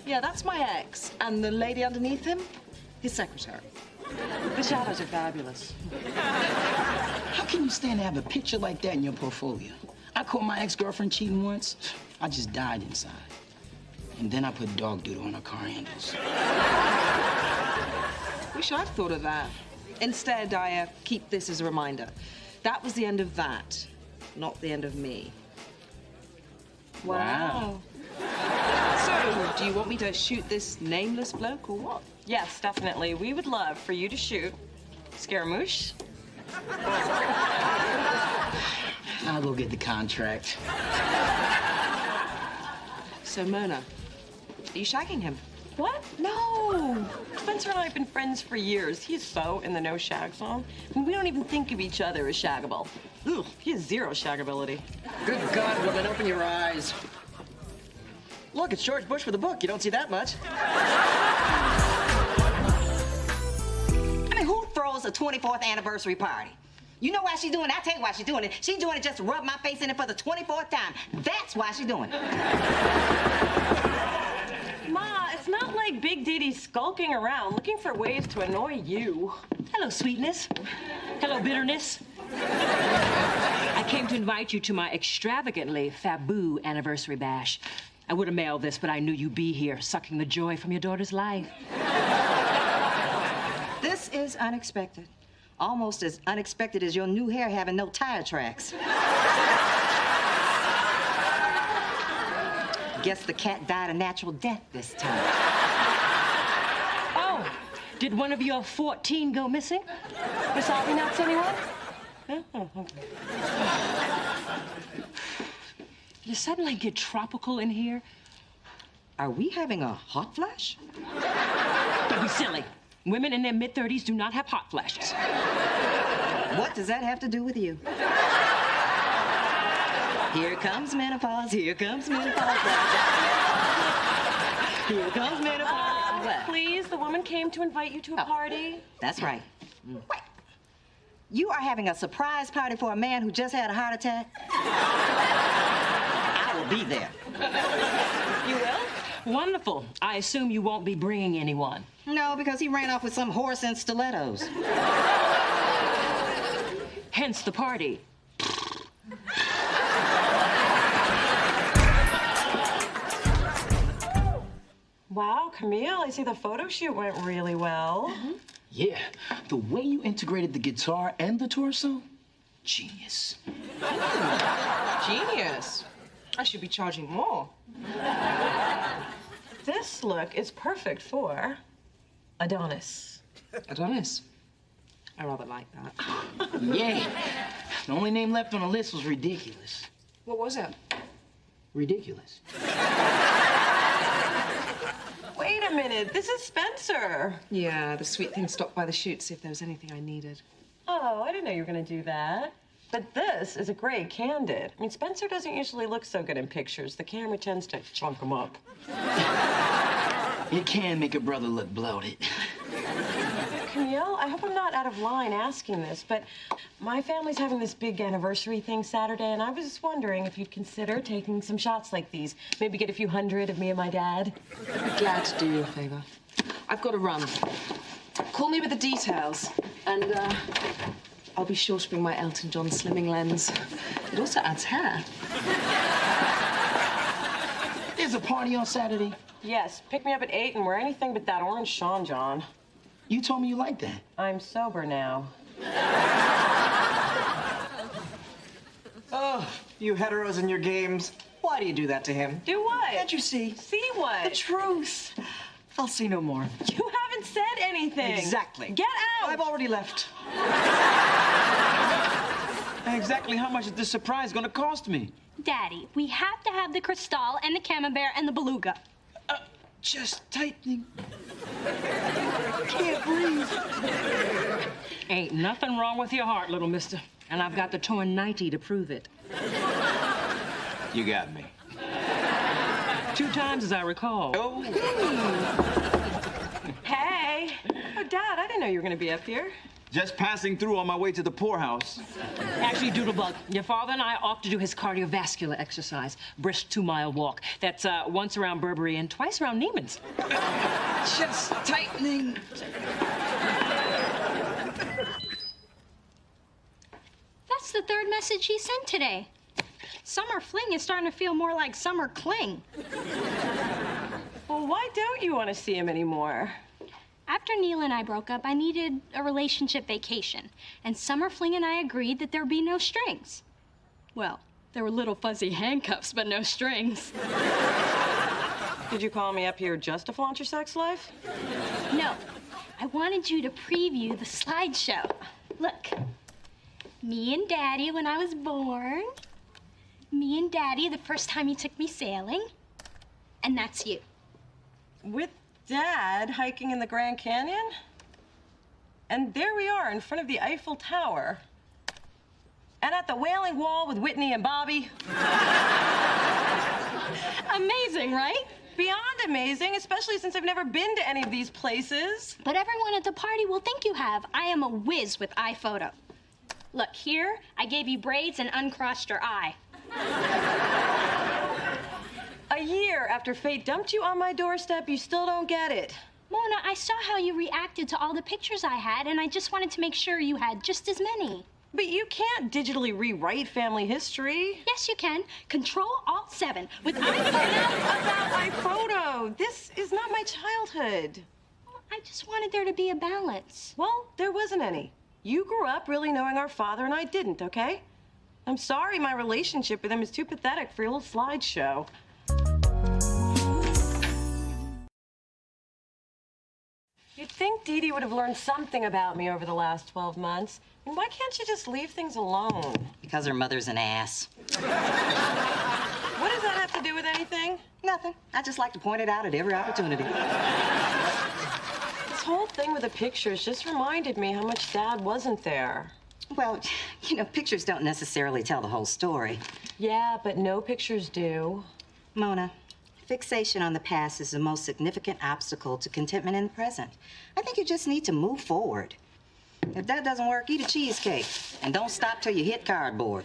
Yeah, that's my ex. And the lady underneath him, his secretary. The shadows are fabulous. How can you stand to have a picture like that in your portfolio? I caught my ex-girlfriend cheating once. I just died inside. And then I put dog doodle on her car handles. Wish I'd thought of that. Instead, I keep this as a reminder. That was the end of that, not the end of me. Wow. So, do you want me to shoot this nameless bloke or what? Yes, definitely. We would love for you to shoot Scaramouche. I'll go get the contract. So, Mona, are you shagging him? What? No. Spencer and I have been friends for years. He's so in the no shag zone. I mean, we don't even think of each other as shaggable. Ugh, he has zero shaggability. Good God, woman, open your eyes. Look, it's George Bush with a book. You don't see that much. I mean, who throws a 24th anniversary party? You know why she's doing it? I'll tell you why she's doing it. She's doing it just to rub my face in it for the 24th time. That's why she's doing it. Ma, it's not like Big Diddy's skulking around looking for ways to annoy you. Hello, sweetness. Hello, bitterness. I came to invite you to my extravagantly faboo anniversary bash. I would have mailed this, but I knew you'd be here, sucking the joy from your daughter's life. This is unexpected. Almost as unexpected as your new hair having no tire tracks. Guess the cat died a natural death this time. Oh, did one of your 14 go missing? Miss Alvy nuts, anyone? You suddenly get tropical in here. Are we having a hot flash? Don't be silly. Women in their mid-30s do not have hot flashes. What does that have to do with you? Here comes menopause, here comes menopause. Here comes menopause. What? Please, the woman came to invite you to a party. That's right. Wait. You are having a surprise party for a man who just had a heart attack? I will be there. You will? Wonderful. I assume you won't be bringing anyone. No, because he ran off with some horse in stilettos. Hence the party. Wow, Camille, I see the photo shoot went really well. Yeah, the way you integrated the guitar and the torso, Genius. Genius. I should be charging more. This look is perfect for Adonis. Adonis? I rather like that. Yeah. The only name left on the list was ridiculous. What was it? Ridiculous. Wait a minute, this is Spencer. Yeah, the sweet thing stopped by the chute to see if there was anything I needed. Oh, I didn't know you were gonna do that. But this is a great candid. I mean, Spencer doesn't usually look so good in pictures. The camera tends to chunk him up. It can make a brother look bloated. Camille, I hope I'm not out of line asking this, but my family's having this big anniversary thing Saturday, and I was just wondering if you'd consider taking some shots like these. Maybe get a few hundred of me and my dad. Glad to do you a favor. I've got to run. Call me with the details, and I'll be sure to bring my Elton John slimming lens. It also adds hair. There's a party on Saturday. Yes, pick me up at 8 and wear anything but that orange Sean John. You told me you liked that. I'm sober now. Oh, you heteros and your games. Why do you do that to him? Do what? Can't you see? See what? The truth. I'll say no more. You haven't said anything. Exactly. Get out! I've already left. Exactly how much is this surprise gonna cost me? Daddy, we have to have the Cristal and the Camembert and the Beluga. Just tightening. Can't breathe. Ain't nothing wrong with your heart, little mister. And I've got the torn 90 to prove it. You got me. 2 times, as I recall. Oh. Hey! Oh, Dad, I didn't know you were gonna be up here. Just passing through on my way to the poorhouse. Actually, Doodlebug, your father and I ought to do his cardiovascular exercise. Brisk 2-mile walk. That's once around Burberry and twice around Neiman's. Just tightening. That's the 3rd message he sent today. Summer fling is starting to feel more like summer cling. Well, why don't you want to see him anymore? After Neil and I broke up, I needed a relationship vacation, and Summer Fling and I agreed that there'd be no strings. Well, there were little fuzzy handcuffs, but no strings. Did you call me up here just to flaunt your sex life? No, I wanted you to preview the slideshow. Look, me and Daddy when I was born, me and Daddy the first time he took me sailing, and that's you. With Dad hiking in the Grand Canyon? And there we are in front of the Eiffel Tower. And at the Wailing Wall with Whitney and Bobby. Amazing, right? Beyond amazing, especially since I've never been to any of these places. But everyone at the party will think you have. I am a whiz with iPhoto. Look, here, I gave you braids and uncrossed your eye. A year after fate dumped you on my doorstep, you still don't get it. Mona, I saw how you reacted to all the pictures I had, and I just wanted to make sure you had just as many. But you can't digitally rewrite family history. Yes, you can. Control-Alt-7 with Enough about my photo. This is not my childhood. I just wanted there to be a balance. Well, there wasn't any. You grew up really knowing our father, and I didn't, okay? I'm sorry my relationship with him is too pathetic for your little slideshow. You'd think Dee Dee would have learned something about me over the last 12 months. I mean, why can't she just leave things alone? Because her mother's an ass. What does that have to do with anything? Nothing. I just like to point it out at every opportunity. This whole thing with the pictures just reminded me how much Dad wasn't there. Well, you know, pictures don't necessarily tell the whole story. Yeah, but no pictures do. Mona, fixation on the past is the most significant obstacle to contentment in the present. I think you just need to move forward. If that doesn't work, eat a cheesecake. And don't stop till you hit cardboard.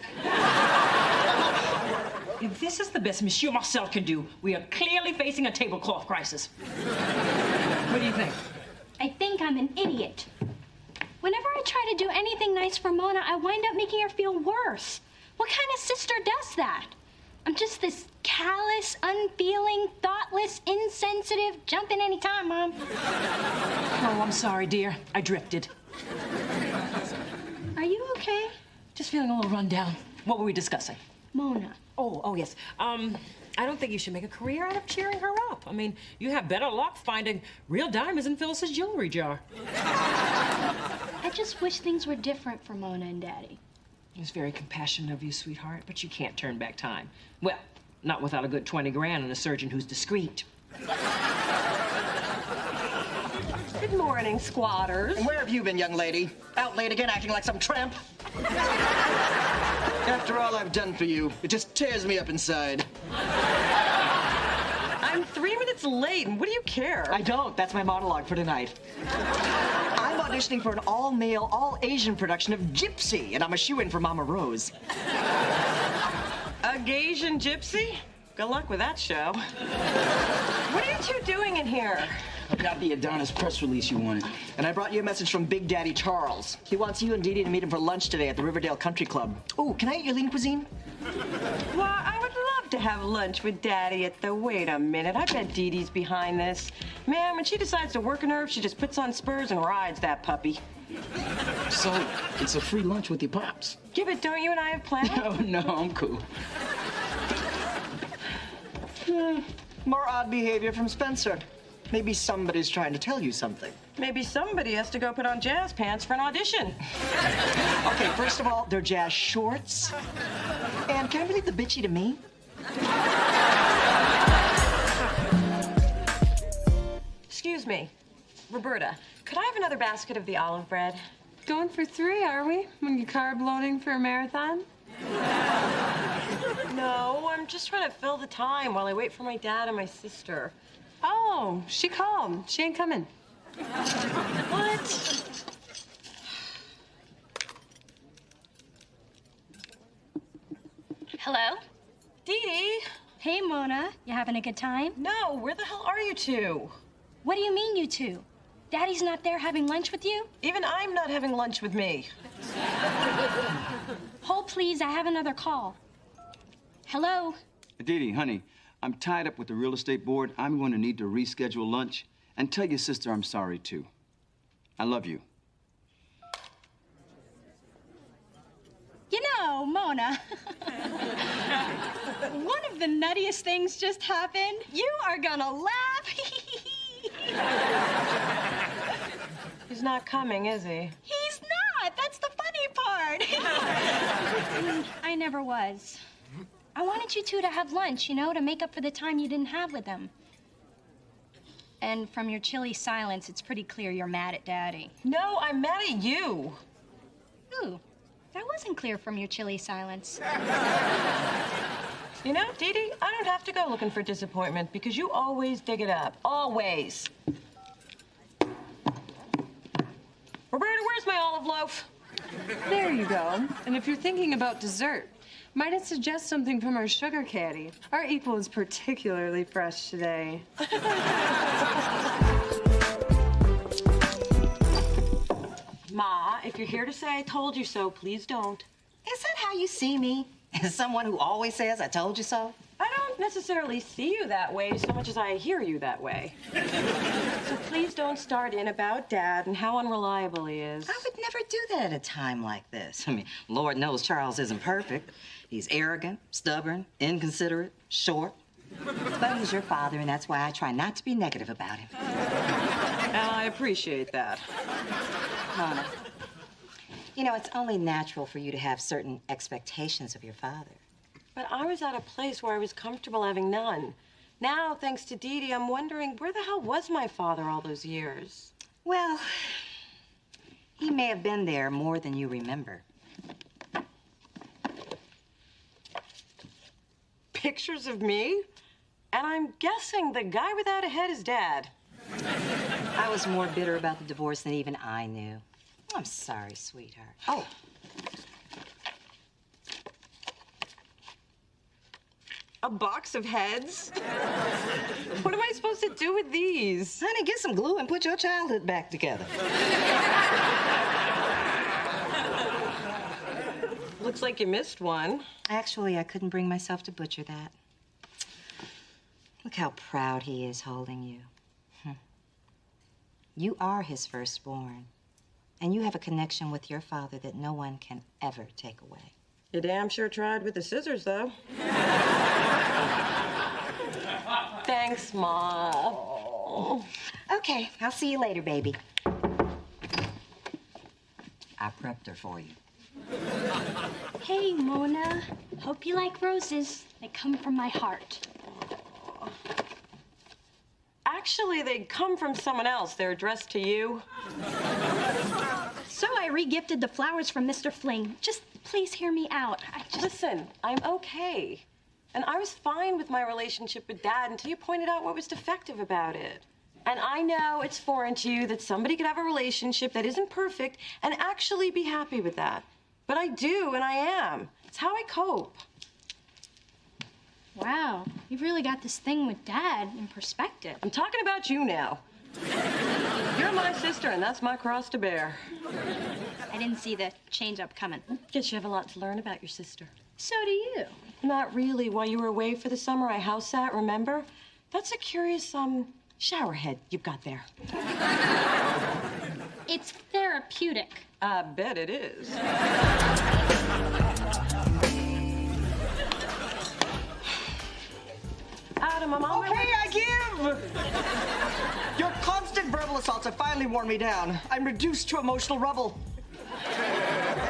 If this is the best Monsieur Marcel can do, we are clearly facing a tablecloth crisis. What do you think? I think I'm an idiot. Whenever I try to do anything nice for Mona, I wind up making her feel worse. What kind of sister does that? I'm just this callous, unfeeling, thoughtless, insensitive, jump in any time, Mom. Oh, I'm sorry, dear. I drifted. Are you okay? Just feeling a little run down. What were we discussing? Mona. Oh, yes. I don't think you should make a career out of cheering her up. I mean, you have better luck finding real diamonds in Phyllis's jewelry jar. I just wish things were different for Mona and Daddy. It's very compassionate of you, sweetheart, but you can't turn back time. Well, not without a good 20 grand and a surgeon who's discreet. Good morning, squatters. And where have you been, young lady? Out late again acting like some tramp? After all I've done for you, it just tears me up inside. I'm 3 minutes late, and what do you care? I don't. That's my monologue for tonight. I'm auditioning for an all-male, all-Asian production of Gypsy, and I'm a shoo-in for Mama Rose. A Gaysian gypsy? Good luck with that show. What are you two doing in here? I got the Adonis press release you wanted. And I brought you a message from Big Daddy Charles. He wants you and Dee Dee to meet him for lunch today at the Riverdale Country Club. Ooh, can I eat your lean cuisine? Well, I would love to have lunch with Daddy at the... Wait a minute, I bet Dee Dee's behind this. Man, when she decides to work a nerve, she just puts on spurs and rides that puppy. So, it's a free lunch with your pops. Yeah, but don't you and I have plans? No, I'm cool. More odd behavior from Spencer. Maybe somebody's trying to tell you something. Maybe somebody has to go put on jazz pants for an audition. Okay, first of all, they're jazz shorts. And can I leave the bitchy to me? Excuse me, Roberta, could I have another basket of the olive bread? Going for 3, are we? When you carb loading for a marathon? No, I'm just trying to fill the time while I wait for my dad and my sister. Oh, she called. She ain't coming. What? Hello? Dee Dee? Hey, Mona. You having a good time? No, where the hell are you two? What do you mean, you two? Daddy's not there having lunch with you? Even I'm not having lunch with me. Hold, please. I have another call. Hello? Dee Dee, honey, I'm tied up with the real estate board. I'm going to need to reschedule lunch. And tell your sister I'm sorry, too. I love you. You know, Mona, one of the nuttiest things just happened. You are gonna laugh. He's not coming, is he? He's not. That's the funny part. I never was. I wanted you two to have lunch, you know, to make up for the time you didn't have with them. And from your chilly silence, it's pretty clear you're mad at Daddy. No, I'm mad at you. Ooh, that wasn't clear from your chilly silence. You know, Dee Dee, I don't have to go looking for disappointment because you always dig it up. Always. Roberta, where's my olive loaf? There you go. And if you're thinking about dessert, might I suggest something from our sugar caddy? Our equal is particularly fresh today. Ma, if you're here to say I told you so, please don't. Is that how you see me? As someone who always says, I told you so? I don't necessarily see you that way so much as I hear you that way. So please don't start in about Dad and how unreliable he is. I would never do that at a time like this. I mean, Lord knows Charles isn't perfect. He's arrogant, stubborn, inconsiderate, short. But he's your father, and that's why I try not to be negative about him. I appreciate that. Mona, you know, it's only natural for you to have certain expectations of your father. But I was at a place where I was comfortable having none. Now, thanks to Dee Dee, I'm wondering, where the hell was my father all those years? Well, he may have been there more than you remember. Pictures of me? And I'm guessing the guy without a head is Dad. I was more bitter about the divorce than even I knew. I'm sorry, sweetheart. Oh. A box of heads? What am I supposed to do with these? Honey, get some glue and put your childhood back together. Looks like you missed one. Actually, I couldn't bring myself to butcher that. Look how proud he is holding you. You are his firstborn. And you have a connection with your father that no one can ever take away. You damn sure tried with the scissors, though. Thanks, Ma. Okay, I'll see you later, baby. I prepped her for you. Hey, Mona. Hope you like roses. They come from my heart. Actually, they come from someone else. They're addressed to you. So I re-gifted the flowers from Mr. Fling. Just please hear me out. Listen, I'm okay. And I was fine with my relationship with Dad until you pointed out what was defective about it. And I know it's foreign to you that somebody could have a relationship that isn't perfect and actually be happy with that. But I do, and I am. It's how I cope. Wow, you've really got this thing with Dad in perspective. I'm talking about you now. You're my sister, and that's my cross to bear. I didn't see the change-up coming. Guess you have a lot to learn about your sister. So do you. Not really. While you were away for the summer, I house sat, remember? That's a curious, shower head you've got there. It's therapeutic. I bet it is. Adam, I'm on my way. Okay, I give! Your constant verbal assaults have finally worn me down. I'm reduced to emotional rubble.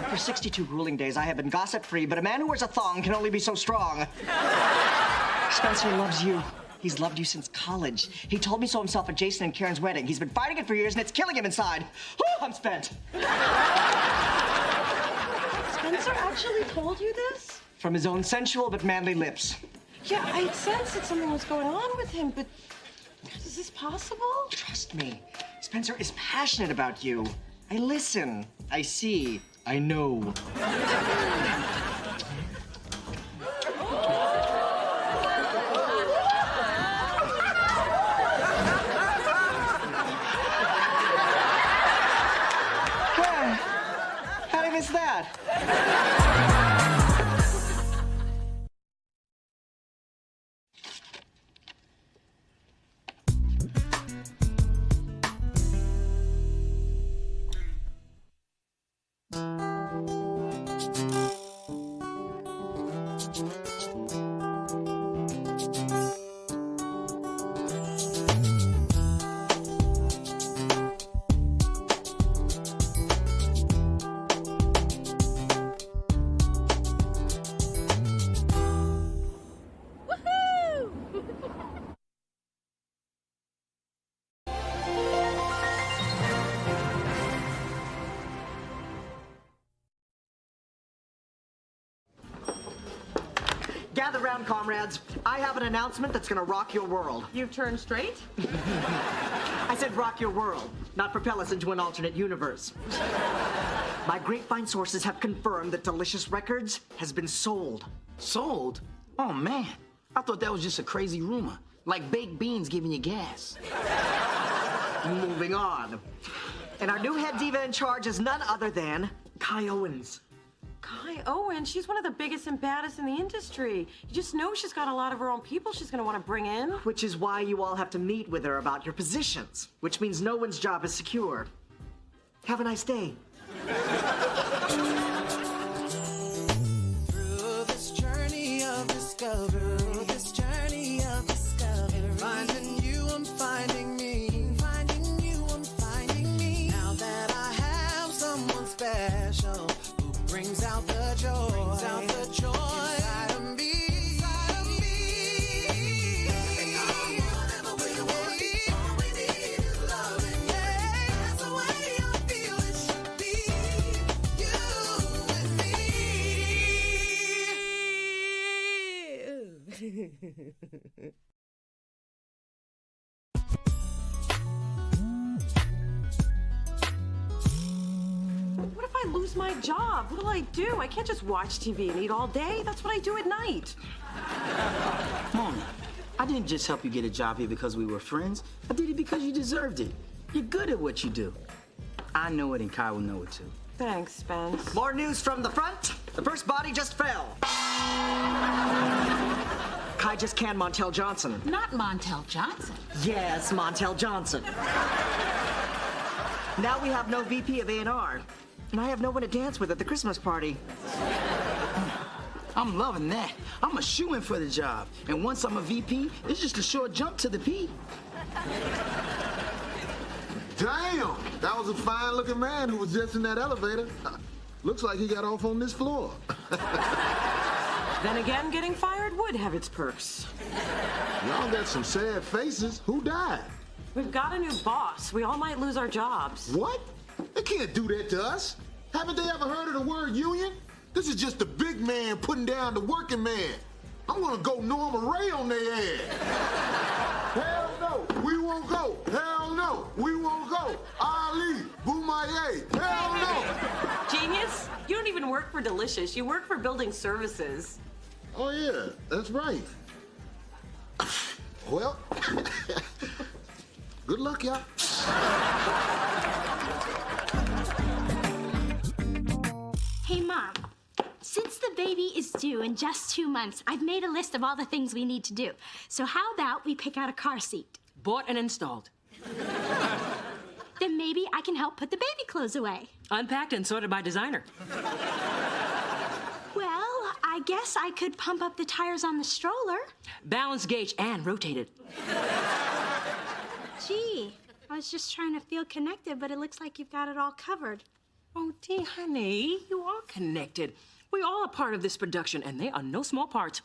For 62 grueling days, I have been gossip-free, but a man who wears a thong can only be so strong. Spencer loves you. He's loved you since college. He told me so himself at Jason and Karen's wedding. He's been fighting it for years, and it's killing him inside. Whew, I'm spent. Spencer actually told you this? From his own sensual but manly lips. Yeah, I sensed that something was going on with him, but is this possible? Trust me, Spencer is passionate about you. I listen, I see, I know. How'd I miss that? Gather round, comrades. I have an announcement that's gonna rock your world. You've turned straight? I said rock your world, not propel us into an alternate universe. My grapevine sources have confirmed that Delicious Records has been sold. Sold? Oh, man. I thought that was just a crazy rumor. Like baked beans giving you gas. Moving on. And our new head diva in charge is none other than Kai Owens. Kai Owen, she's one of the biggest and baddest in the industry. You just know she's got a lot of her own people she's gonna want to bring in. Which is why you all have to meet with her about your positions, which means no one's job is secure. Have a nice day. Through this journey of discovery, finding you, I'm finding me, finding you, I'm finding me. Now that I have someone special who brings out the joy, inside of me. Whatever we want, all we need is loving. Yeah, that's the way I feel it should be. You and me. What if I lose my job? What'll I do? I can't just watch TV and eat all day. That's what I do at night. Mona, I didn't just help you get a job here because we were friends. I did it because you deserved it. You're good at what you do. I know it and Kai will know it too. Thanks, Spence. More news from the front. The first body just fell. Kai just canned Montel Johnson. Not Montel Johnson. Yes, Montel Johnson. Now we have no VP of A&R. And I have no one to dance with at the Christmas party. I'm loving that. I'm a shoo-in for the job. And once I'm a VP, it's just a short jump to the P. Damn! That was a fine-looking man who was just in that elevator. Looks like he got off on this floor. Then again, getting fired would have its perks. Y'all got some sad faces. Who died? We've got a new boss. We all might lose our jobs. What? They can't do that to us. Haven't they ever heard of the word union? This is just the big man putting down the working man. I'm gonna go Norma Ray on their ass. Hell no, we won't go. Hell no, we won't go. Ali, Boumaye, hell no. Genius, you don't even work for Delicious. You work for building services. Oh yeah, that's right. Well, good luck, y'all. Hey, Mom. Since the baby is due in just 2 months, I've made a list of all the things we need to do. So how about we pick out a car seat? Bought and installed. Then maybe I can help put the baby clothes away. Unpacked and sorted by designer. Well, I guess I could pump up the tires on the stroller. Balance gauge and rotated. Gee, I was just trying to feel connected, but it looks like you've got it all covered. Oh, Dee, honey, you are connected. We all are part of this production, and they are no small parts.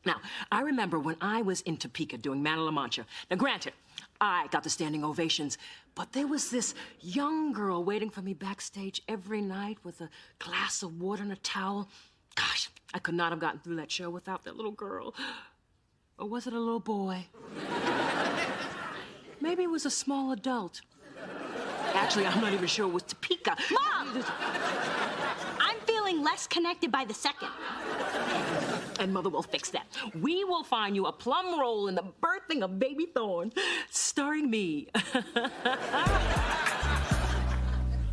Now, I remember when I was in Topeka doing Man of La Mancha. Now, granted, I got the standing ovations, but there was this young girl waiting for me backstage every night with a glass of water and a towel. Gosh, I could not have gotten through that show without that little girl. Or was it a little boy? Maybe it was a small adult. Actually, I'm not even sure it was Topeka. Mom! I'm feeling less connected by the second. And Mother will fix that. We will find you a plum role in the birthing of Baby Thorn, starring me.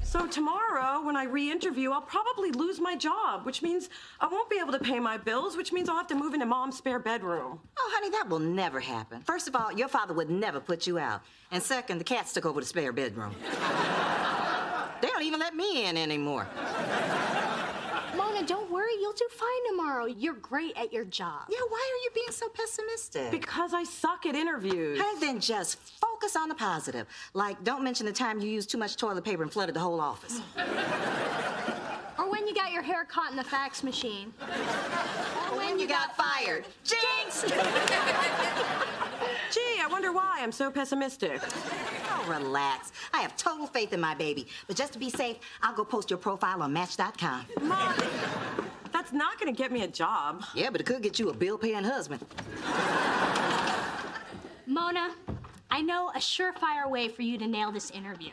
So tomorrow, when I re-interview, I'll probably lose my job, which means I won't be able to pay my bills, which means I'll have to move into Mom's spare bedroom. Oh, honey, that will never happen. First of all, your father would never put you out. And second, the cats took over the spare bedroom. They don't even let me in anymore. Mona, don't worry. You'll do fine tomorrow. You're great at your job. Yeah, why are you being so pessimistic? Because I suck at interviews. Honey, then just focus on the positive. Like, don't mention the time you used too much toilet paper and flooded the whole office. Or when you got your hair caught in the fax machine. Or when you got fired. Jinx! Gee, I wonder why I'm so pessimistic. Oh, relax. I have total faith in my baby. But just to be safe, I'll go post your profile on Match.com. Mom, that's not gonna get me a job. Yeah, but it could get you a bill-paying husband. Mona, I know a surefire way for you to nail this interview.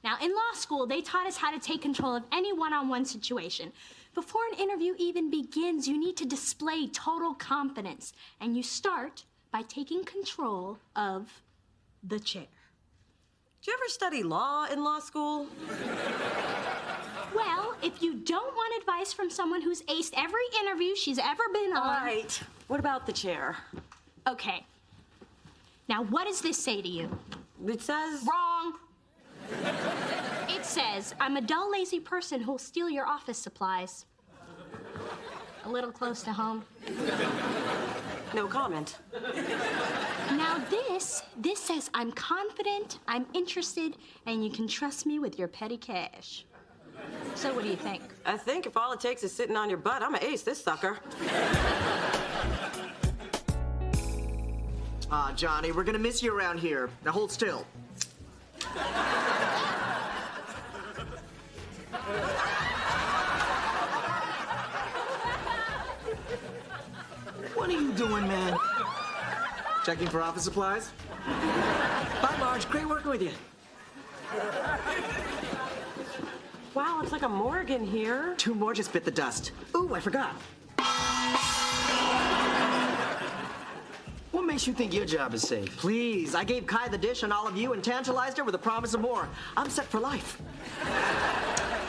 Now, in law school, they taught us how to take control of any one-on-one situation. Before an interview even begins, you need to display total confidence. And you start by taking control of the chair. Did you ever study law in law school? Well, if you don't want advice from someone who's aced every interview she's ever been on... All right. What about the chair? Okay. Now, what does this say to you? It says... Wrong. It says, I'm a dull, lazy person who'll steal your office supplies. A little close to home. No comment. Now this says I'm confident, I'm interested, and you can trust me with your petty cash. So what do you think? I think if all it takes is sitting on your butt, I'm gonna ace this sucker. Johnny, we're gonna miss you around here. Now hold still. What are you doing, man? Checking for office supplies? Bye, Marge. Great working with you. Wow, it's like a morgue in here. 2 more just bit the dust. Ooh, I forgot. What makes you think your job is safe? Please, I gave Kai the dish on all of you and tantalized her with a promise of more. I'm set for life.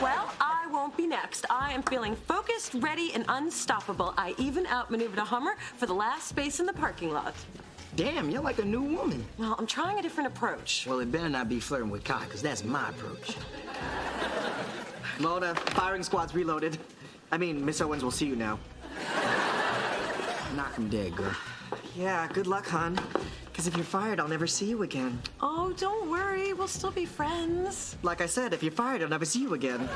Well, I won't be next. I am feeling focused, ready, and unstoppable. I even outmaneuvered a Hummer for the last space in the parking lot. Damn, you're like a new woman. Well, I'm trying a different approach. Well, it better not be flirting with Kai, because that's my approach. Mona, firing squad's reloaded. I mean, Miss Owens will see you now. Knock him dead, girl. Yeah, good luck, hon. Because if you're fired, I'll never see you again. Oh, don't worry. We'll still be friends. Like I said, if you're fired, I'll never see you again.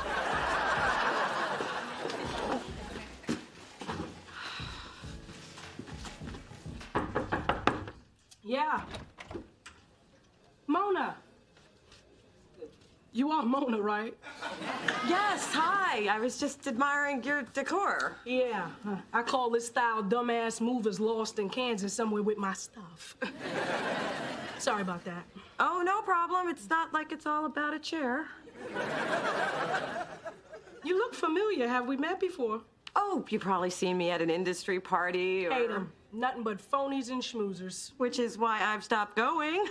Yeah. Mona. You are Mona, right? Yes, hi. I was just admiring your decor. Yeah. I call this style dumbass movers lost in Kansas somewhere with my stuff. Sorry about that. Oh, no problem. It's not like it's all about a chair. You look familiar. Have we met before? Oh, you probably seen me at an industry party or... Hate 'em. Nothing but phonies and schmoozers. Which is why I've stopped going.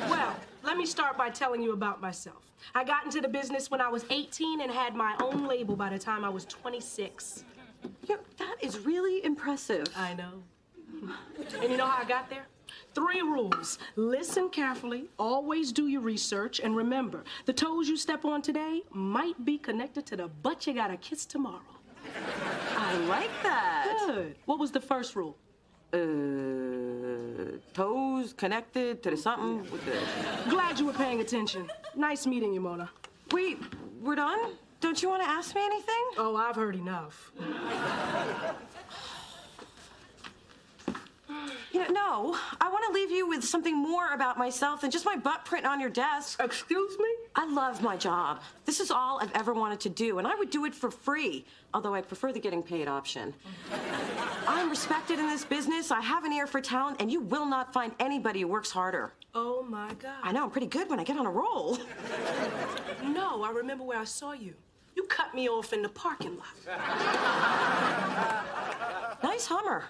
Well, let me start by telling you about myself. I got into the business when I was 18 and had my own label by the time I was 26. Yeah, that is really impressive. I know. And you know how I got there? 3 rules. Listen carefully, always do your research, and remember, the toes you step on today might be connected to the butt you gotta kiss tomorrow. I like that. Good. What was the first rule? Toes connected to the something with the... Glad you were paying attention. Nice meeting you, Mona. Wait, we're done? Don't you want to ask me anything? Oh, I've heard enough. You know, no. I want to leave you with something more about myself than just my butt print on your desk. Excuse me? I love my job. This is all I've ever wanted to do, and I would do it for free, although I prefer the getting paid option. I'm respected in this business, I have an ear for talent, and you will not find anybody who works harder. Oh, my God. I know, I'm pretty good when I get on a roll. No, I remember where I saw you. You cut me off in the parking lot. Nice Hummer.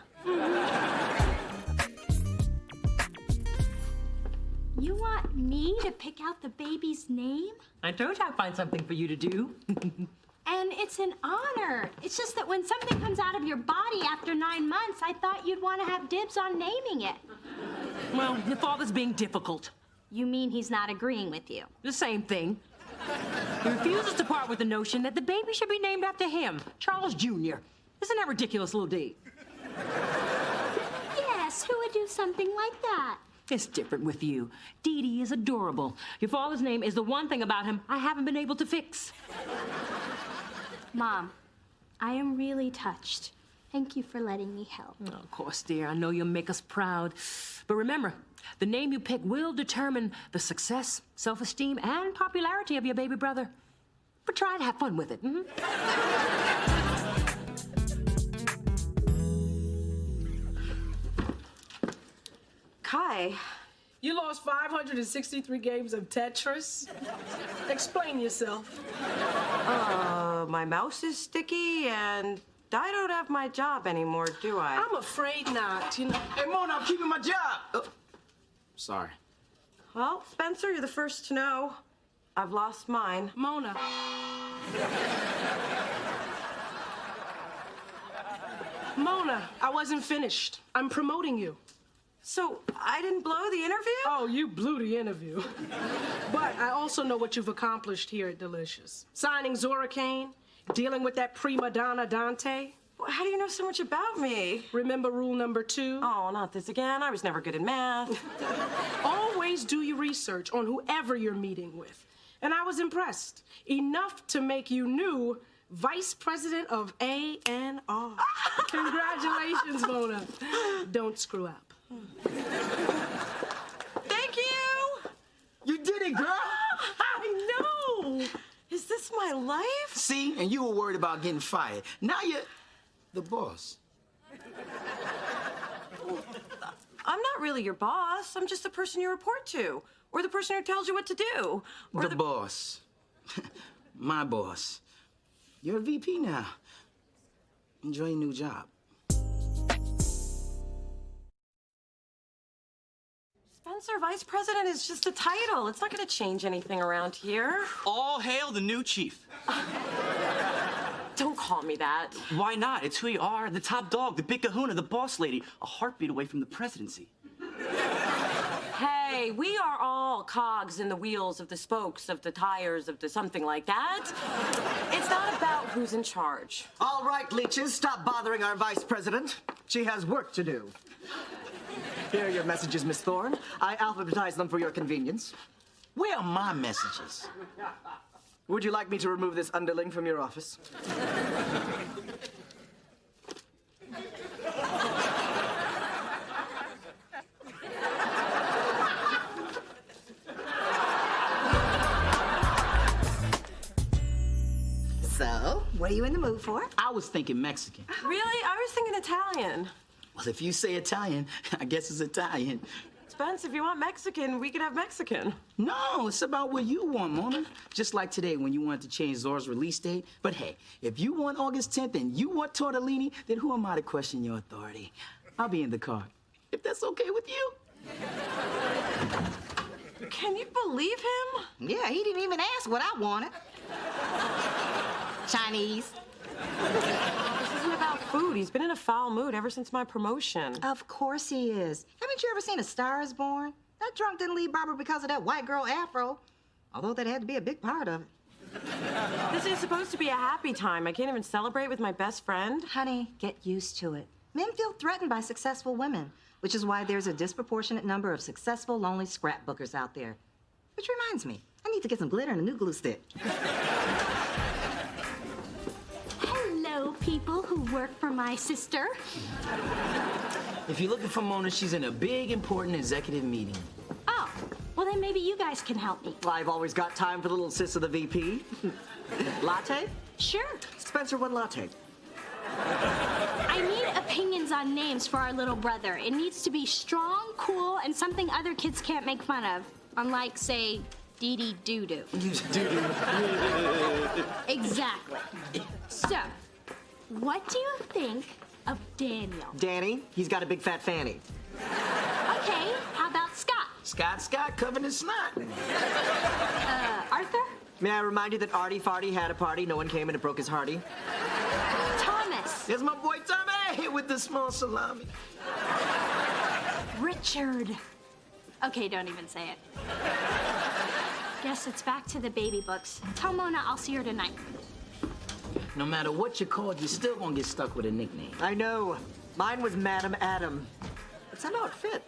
You want me to pick out the baby's name? I told you I'd find something for you to do. And it's an honor. It's just that when something comes out of your body after 9 months, I thought you'd want to have dibs on naming it. Well, your father's being difficult. You mean he's not agreeing with you? The same thing. He refuses to part with the notion that the baby should be named after him, Charles Jr. Isn't that ridiculous, little D? Yes, who would do something like that? It's different with you. Dee Dee is adorable. Your father's name is the one thing about him I haven't been able to fix. Mom, I am really touched. Thank you for letting me help. Oh, of course, dear. I know you'll make us proud. But remember, the name you pick will determine the success, self-esteem, and popularity of your baby brother. But try to have fun with it. Kai. You lost 563 games of Tetris? Explain yourself. My mouse is sticky and I don't have my job anymore, do I? I'm afraid not, you know. Hey, Mona, I'm keeping my job. Oh. Sorry. Well, Spencer, you're the first to know. I've lost mine. Mona. Mona, I wasn't finished. I'm promoting you. So I didn't blow the interview? Oh, you blew the interview. But I also know what you've accomplished here at Delicious. Signing Zora Kane, dealing with that prima donna Dante. Well, how do you know so much about me? Remember rule number 2? Oh, not this again. I was never good at math. Always do your research on whoever you're meeting with. And I was impressed. Enough to make you new Vice President of A&R. Congratulations, Mona. Don't screw up. Thank you! You did it, girl! I know! Is this my life? See? And you were worried about getting fired. Now you're the boss. I'm not really your boss. I'm just the person you report to. Or the person who tells you what to do. Or The boss. My boss. You're a VP now. Enjoy your new job. Spencer, Vice President is just a title. It's not going to change anything around here. All hail the new chief. Don't call me that. Why not? It's who you are. The top dog, the big kahuna, the boss lady. A heartbeat away from the presidency. Hey, we are all cogs in the wheels of the spokes of the tires of the something like that. It's not about who's in charge. All right, leeches, stop bothering our vice president. She has work to do. Here are your messages, Miss Thorne. I alphabetized them for your convenience. Where are my messages? Would you like me to remove this underling from your office? So, what are you in the mood for? I was thinking Mexican. Really? I was thinking Italian. Well, if you say Italian, I guess it's Italian. Spence, if you want Mexican, we could have Mexican. No, it's about what you want, Mona. Just like today when you wanted to change Zora's release date. But hey, if you want August 10th and you want tortellini, then who am I to question your authority? I'll be in the car, if that's okay with you. Can you believe him? Yeah, he didn't even ask what I wanted. Chinese. This isn't about food. He's been in a foul mood ever since my promotion. Of course he is. Haven't you ever seen A Star is Born? That drunk didn't leave Barbara because of that white girl afro. Although that had to be a big part of it. This is supposed to be a happy time. I can't even celebrate with my best friend. Honey, get used to it. Men feel threatened by successful women, which is why there's a disproportionate number of successful, lonely scrapbookers out there. Which reminds me, I need to get some glitter and a new glue stick. Hello, people who work for my sister. If you're looking for Mona, she's in a big, important executive meeting. Oh, well then maybe you guys can help me. I've always got time for the little sis of the VP. Latte? Sure. Spencer, one latte. I need opinions on names for our little brother. It needs to be strong, cool, and something other kids can't make fun of. Unlike, say, Dee Dee Doo-Doo. Exactly. So, what do you think of Daniel? Danny, he's got a big fat fanny. Okay, how about Scott? Scott, covered in snot. Arthur? May I remind you that Artie Farty had a party, no one came and it broke his hearty? Thomas? There's my boy Tommy with the small salami. Richard. Okay, don't even say it. Guess it's back to the baby books. Tell Mona I'll see her tonight. No matter what you're called, you're still gonna get stuck with a nickname. I know. Mine was Madam Adam. But somehow it fit.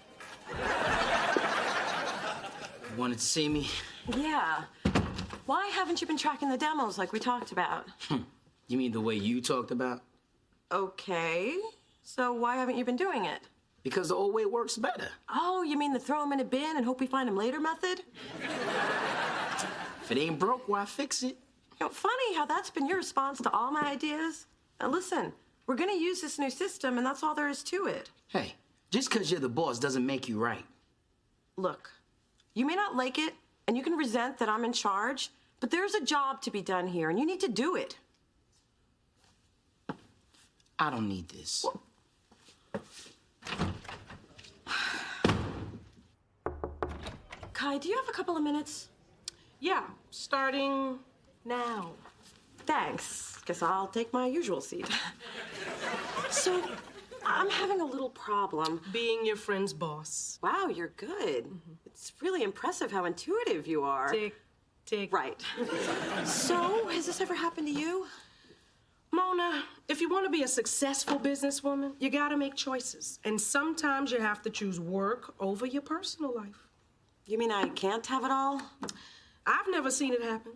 Wanted to see me? Yeah. Why haven't you been tracking the demos like we talked about? You mean the way you talked about? Okay. So why haven't you been doing it? Because the old way works better. Oh, you mean the throw him in a bin and hope we find him later method? If it ain't broke, why fix it? You know, funny how that's been your response to all my ideas. Now listen, we're gonna use this new system and that's all there is to it. Hey, just because you're the boss doesn't make you right. Look, you may not like it and you can resent that I'm in charge, but there's a job to be done here and you need to do it. I don't need this. Kai, do you have a couple of minutes? Yeah, starting now. Thanks. Guess I'll take my usual seat. So, I'm having a little problem. Being your friend's boss. Wow, you're good. It's really impressive how intuitive you are. Tick. Right. So, has this ever happened to you? Mona, if you want to be a successful businesswoman, you gotta make choices. And sometimes you have to choose work over your personal life. You mean I can't have it all? I've never seen it happen.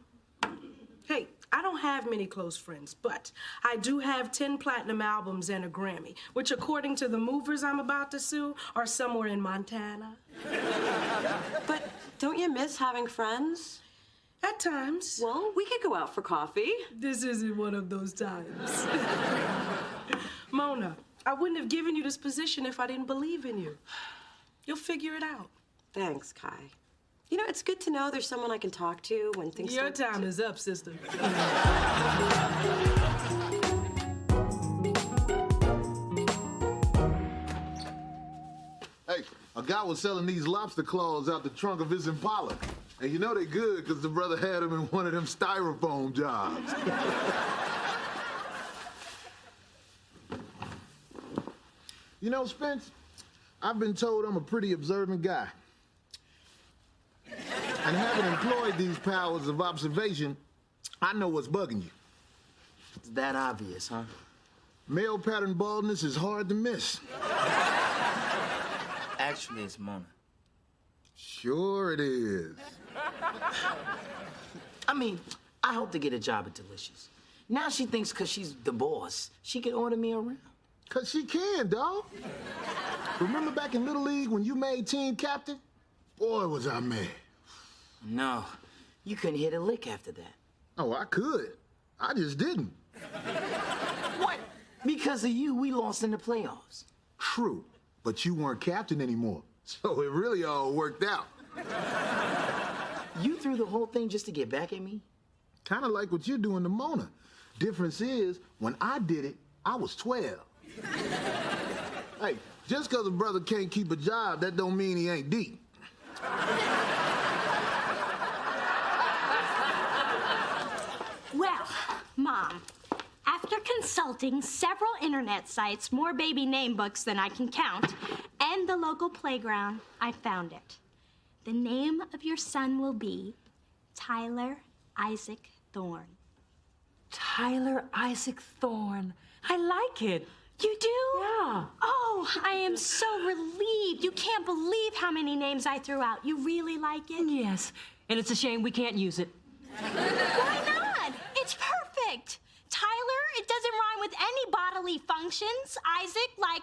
Hey, I don't have many close friends, but I do have 10 platinum albums and a Grammy, which according to the movers I'm about to sue are somewhere in Montana. But don't you miss having friends? At times. Well, we could go out for coffee. This isn't one of those times. Mona, I wouldn't have given you this position if I didn't believe in you. You'll figure it out. Thanks, Kai. You know, it's good to know there's someone I can talk to when things Your time is up, sister. Hey, a guy was selling these lobster claws out the trunk of his Impala. And you know they good because the brother had them in one of them styrofoam jobs. You know, Spence, I've been told I'm a pretty observant guy. And having employed these powers of observation, I know what's bugging you. It's that obvious, huh? Male pattern baldness is hard to miss. Actually, it's Mona. Sure it is. I mean, I hope to get a job at Delicious. Now she thinks because she's the boss, she can order me around. Because she can, dawg. Remember back in Little League when you made team captain? Boy, was I mad. No, you couldn't hit a lick after that. Oh, I could. I just didn't. What? Because of you, we lost in the playoffs. True, but you weren't captain anymore. So it really all worked out. You threw the whole thing just to get back at me? Kind of like what you're doing to Mona. Difference is, when I did it, I was 12. Hey, just because a brother can't keep a job, that don't mean he ain't deep. Well, Mom, after consulting several internet sites, more baby name books than I can count, and the local playground, I found it. The name of your son will be Tyler Isaac Thorne. Tyler Isaac Thorne. I like it. You do? Yeah. Oh, I am so relieved. You can't believe how many names I threw out. You really like it? Yes, and it's a shame we can't use it. Why not? It's perfect. Tyler, it doesn't rhyme with any bodily functions. Isaac, like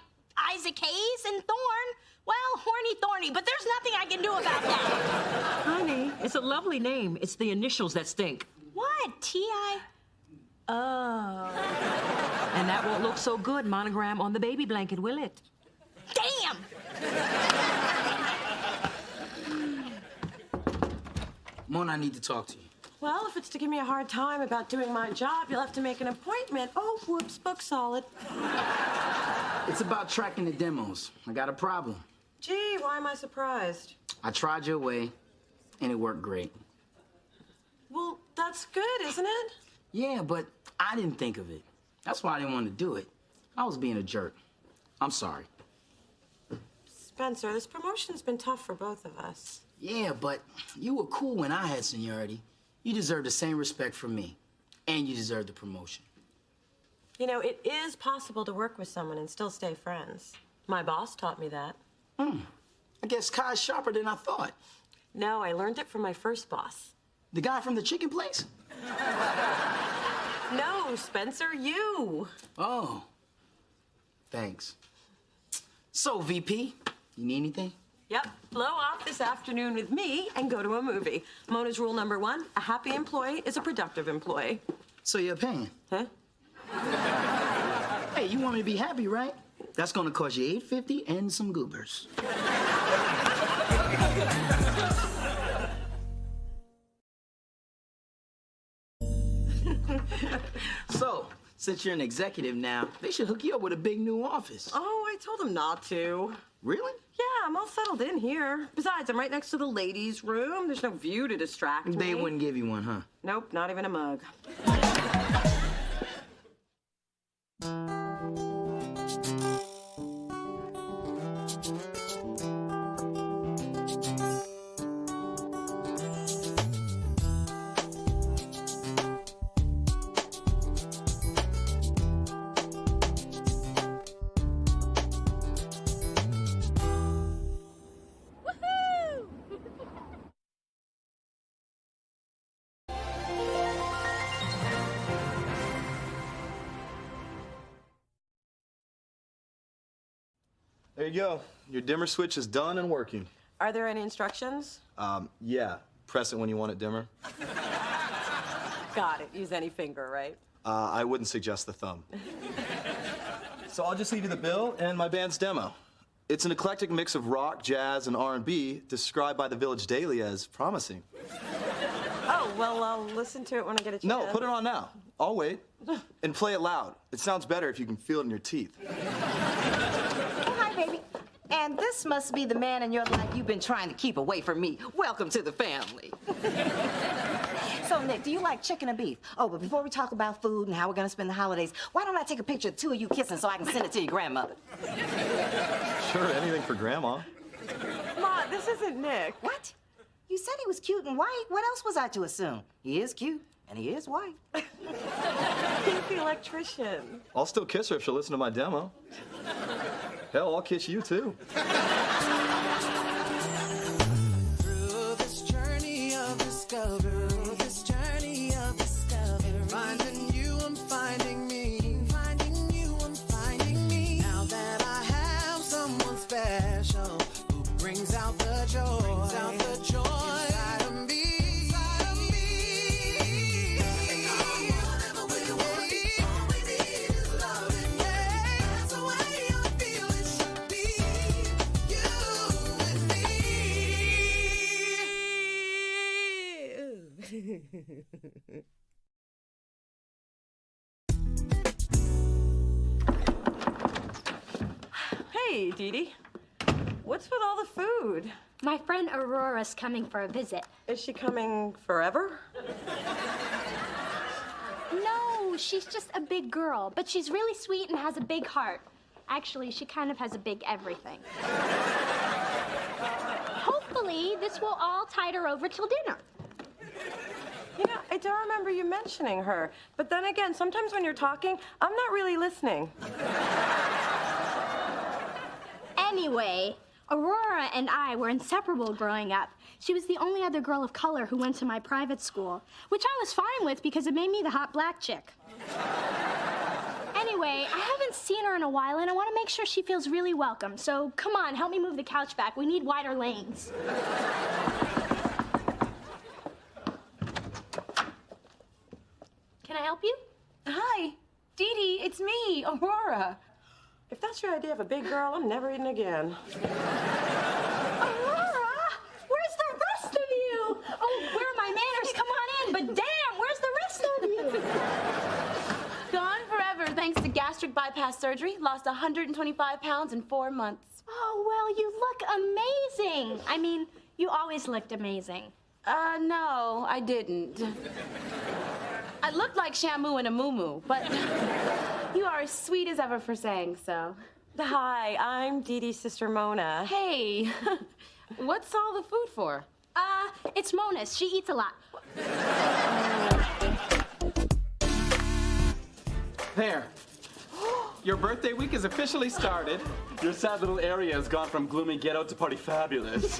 Isaac Hayes, and Thorne, well, horny thorny, but there's nothing I can do about that. Honey, it's a lovely name. It's the initials that stink. What? T.I.? Oh. And that won't look so good monogram on the baby blanket, will it? Damn! Mona, I need to talk to you. Well, if it's to give me a hard time about doing my job, you'll have to make an appointment. Oh, whoops, book solid. It's about tracking the demos. I got a problem. Gee, why am I surprised? I tried your way, and it worked great. Well, that's good, isn't it? Yeah, but I didn't think of it. That's why I didn't want to do it. I was being a jerk. I'm sorry. Spencer, this promotion's been tough for both of us. Yeah, but you were cool when I had seniority. You deserve the same respect from me, and you deserve the promotion. You know, it is possible to work with someone and still stay friends. My boss taught me that. I guess Kai's sharper than I thought. No, I learned it from my first boss. The guy from the chicken place? No, Spencer, you. Oh, thanks. So, VP, you need anything? Yep, blow off this afternoon with me and go to a movie. Mona's rule number 1, a happy employee is a productive employee. So you're paying? Huh? Hey, you want me to be happy, right? That's gonna cost you $8.50 and some goobers. So, since you're an executive now, they should hook you up with a big new office. Oh, I told him not to. Really? Yeah, I'm all settled in here. Besides, I'm right next to the ladies' room. There's no view to distract me. They wouldn't give you one, huh? Nope, not even a mug. There you go. Your dimmer switch is done and working. Are there any instructions? Yeah. Press it when you want it dimmer. Got it. Use any finger, right? I wouldn't suggest the thumb. So I'll just leave you the bill and my band's demo. It's an eclectic mix of rock, jazz, and R&B, described by the Village Daily as promising. Oh, well, I'll listen to it when I get a chance. No, put it on now. I'll wait. And play it loud. It sounds better if you can feel it in your teeth. Oh, hi, baby. And this must be the man in your life you've been trying to keep away from me. Welcome to the family. So, Nick, do you like chicken or beef? Oh, but before we talk about food and how we're gonna spend the holidays, why don't I take a picture of the two of you kissing so I can send it to your grandmother? Sure, anything for Grandma. Ma, this isn't Nick. What? You said he was cute and white. What else was I to assume? He is cute, and he is white. He's the electrician. I'll still kiss her if she'll listen to my demo. Hell, I'll kiss you too. Through this journey of discovery, finding you, I'm finding me. Finding you, I'm finding me. Now that I have someone special who brings out the joy, inside of me. Whatever we want, all we need is loving. That's the way I feel it should be. You and me. Hey, Dee Dee. What's with all the food? My friend Aurora's coming for a visit. Is she coming forever? No, she's just a big girl, but she's really sweet and has a big heart. Actually, she kind of has a big everything. Hopefully, this will all tide her over till dinner. You know, I don't remember you mentioning her. But then again, sometimes when you're talking, I'm not really listening. Anyway, Aurora and I were inseparable growing up. She was the only other girl of color who went to my private school, which I was fine with because it made me the hot black chick. Anyway, I haven't seen her in a while, and I want to make sure she feels really welcome. So come on, help me move the couch back. We need wider lanes. Can I help you? Hi, Dee Dee, it's me, Aurora. If that's your idea of a big girl, I'm never eating again. Aurora, where's the rest of you? Oh, where are my manners? Come on in. But damn, where's the rest of you? Gone forever thanks to gastric bypass surgery. Lost 125 pounds in 4 months. Oh, well, you look amazing. I mean, you always looked amazing. No, I didn't. I looked like Shamu and a moo-moo, but you are as sweet as ever for saying so. Hi, I'm Dee Dee's sister Mona. Hey, what's all the food for? It's Mona's. She eats a lot. There. Your birthday week is officially started. Your sad little area has gone from gloomy ghetto to party fabulous.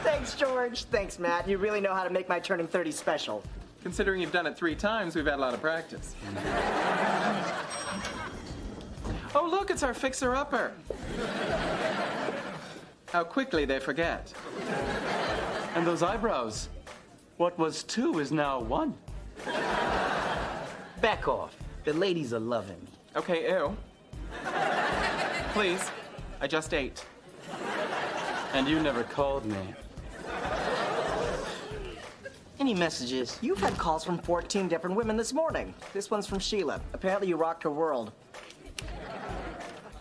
Thanks, George. Thanks, Matt. You really know how to make my turning 30 special. Considering you've done it 3 times, we've had a lot of practice. Oh, look, it's our fixer-upper. How quickly they forget. And those eyebrows. What was 2 is now 1. Back off. The ladies are loving me. Okay, ew. Please, I just ate. And you never called me. Any messages? You've had calls from 14 different women this morning. This one's from Sheila. Apparently you rocked her world.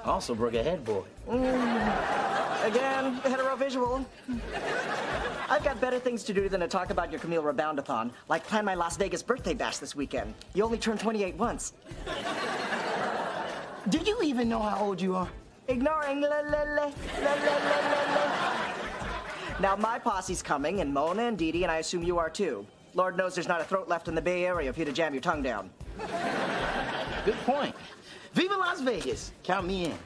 Also broke a headboard. Again, heterovisual. I've got better things to do than to talk about your Camille Reboundathon, like plan my Las Vegas birthday bash this weekend. You only turned 28 once. Do you even know how old you are? Ignoring la la la la la la la. Now my posse's coming, and Mona and Dee Dee, and I assume you are too. Lord knows there's not a throat left in the Bay Area for you to jam your tongue down. Good point. Viva Las Vegas. Count me in.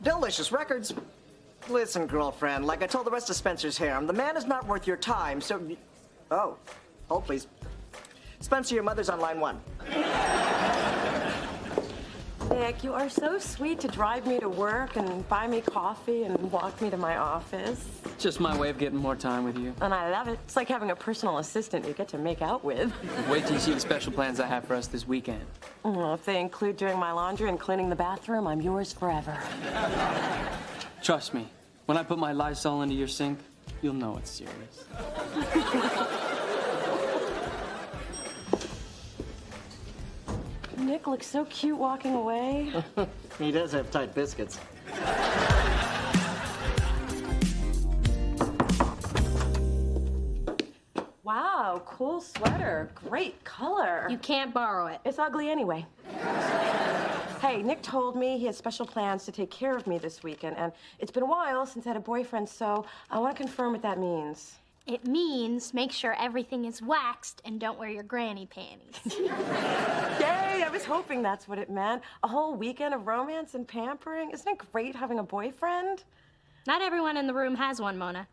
Delicious Records. Listen, girlfriend, like I told the rest of Spencer's harem, the man is not worth your time, so... Oh, hold please. Spencer, your mother's on line 1. Nick, you are so sweet to drive me to work and buy me coffee and walk me to my office. Just my way of getting more time with you. And I love it. It's like having a personal assistant you get to make out with. Wait till you see the special plans I have for us this weekend. Well, if they include doing my laundry and cleaning the bathroom, I'm yours forever. Trust me, when I put my Lysol into your sink, you'll know it's serious. Nick looks so cute walking away. He does have tight biscuits. Wow, cool sweater. Great color. You can't borrow it. It's ugly anyway. Hey, Hey, Nick told me he has special plans to take care of me this weekend, and it's been a while since I had a boyfriend, so I want to confirm what that means. It means make sure everything is waxed and don't wear your granny panties. Yay, I was hoping that's what it meant. A whole weekend of romance and pampering. Isn't it great having a boyfriend? Not everyone in the room has one, Mona.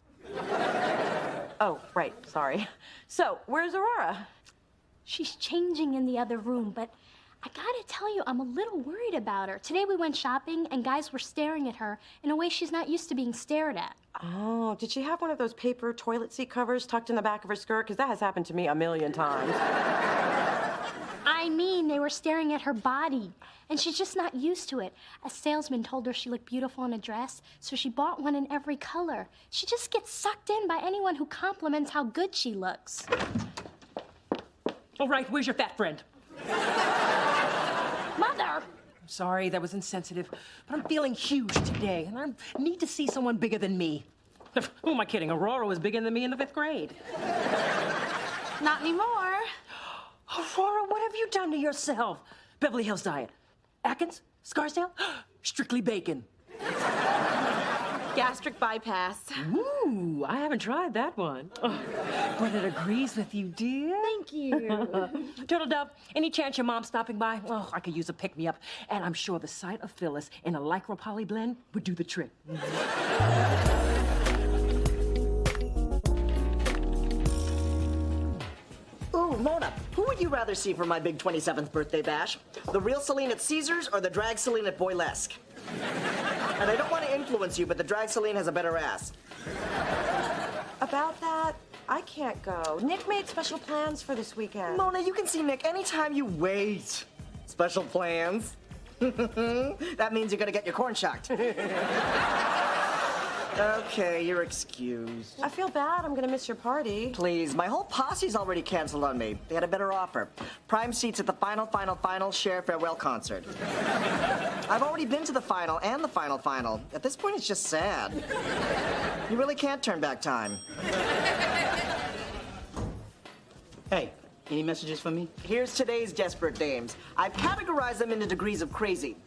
Oh, right, sorry. So, where's Aurora? She's changing in the other room, but I gotta tell you, I'm a little worried about her. Today we went shopping and guys were staring at her in a way she's not used to being stared at. Oh, did she have one of those paper toilet seat covers tucked in the back of her skirt? Because that has happened to me a million times. I mean, they were staring at her body, and she's just not used to it. A salesman told her she looked beautiful in a dress, so she bought one in every color. She just gets sucked in by anyone who compliments how good she looks. All right, where's your fat friend? Mother! Sorry, that was insensitive, but I'm feeling huge today, and I need to see someone bigger than me. Who am I kidding? Aurora was bigger than me in the 5th grade. Not anymore. Aurora, what have you done to yourself? Beverly Hills Diet. Atkins? Scarsdale? Strictly bacon. Gastric bypass. Ooh, I haven't tried that one. Oh, but it agrees with you, dear. Thank you. Turtle Dove, any chance your mom's stopping by? Oh, I could use a pick-me-up. And I'm sure the sight of Phyllis in a Lycra poly blend would do the trick. Ooh, Mona, who would you rather see for my big 27th birthday bash? The real Celine at Caesars or the drag Celine at Boylesque? And I don't want to influence you, but the drag Celine has a better ass. About that, I can't go. Nick made special plans for this weekend. Mona, you can see Nick anytime you wait. Special plans? That means you're gonna get your corn shocked. Okay, you're excused. I feel bad. I'm gonna miss your party. Please, my whole posse's already canceled on me. They had a better offer. Prime seats at the final Cher farewell concert. I've already been to the final and the final. At this point, it's just sad. You really can't turn back time. Hey, any messages for me? Here's today's desperate dames. I've categorized them into degrees of crazy.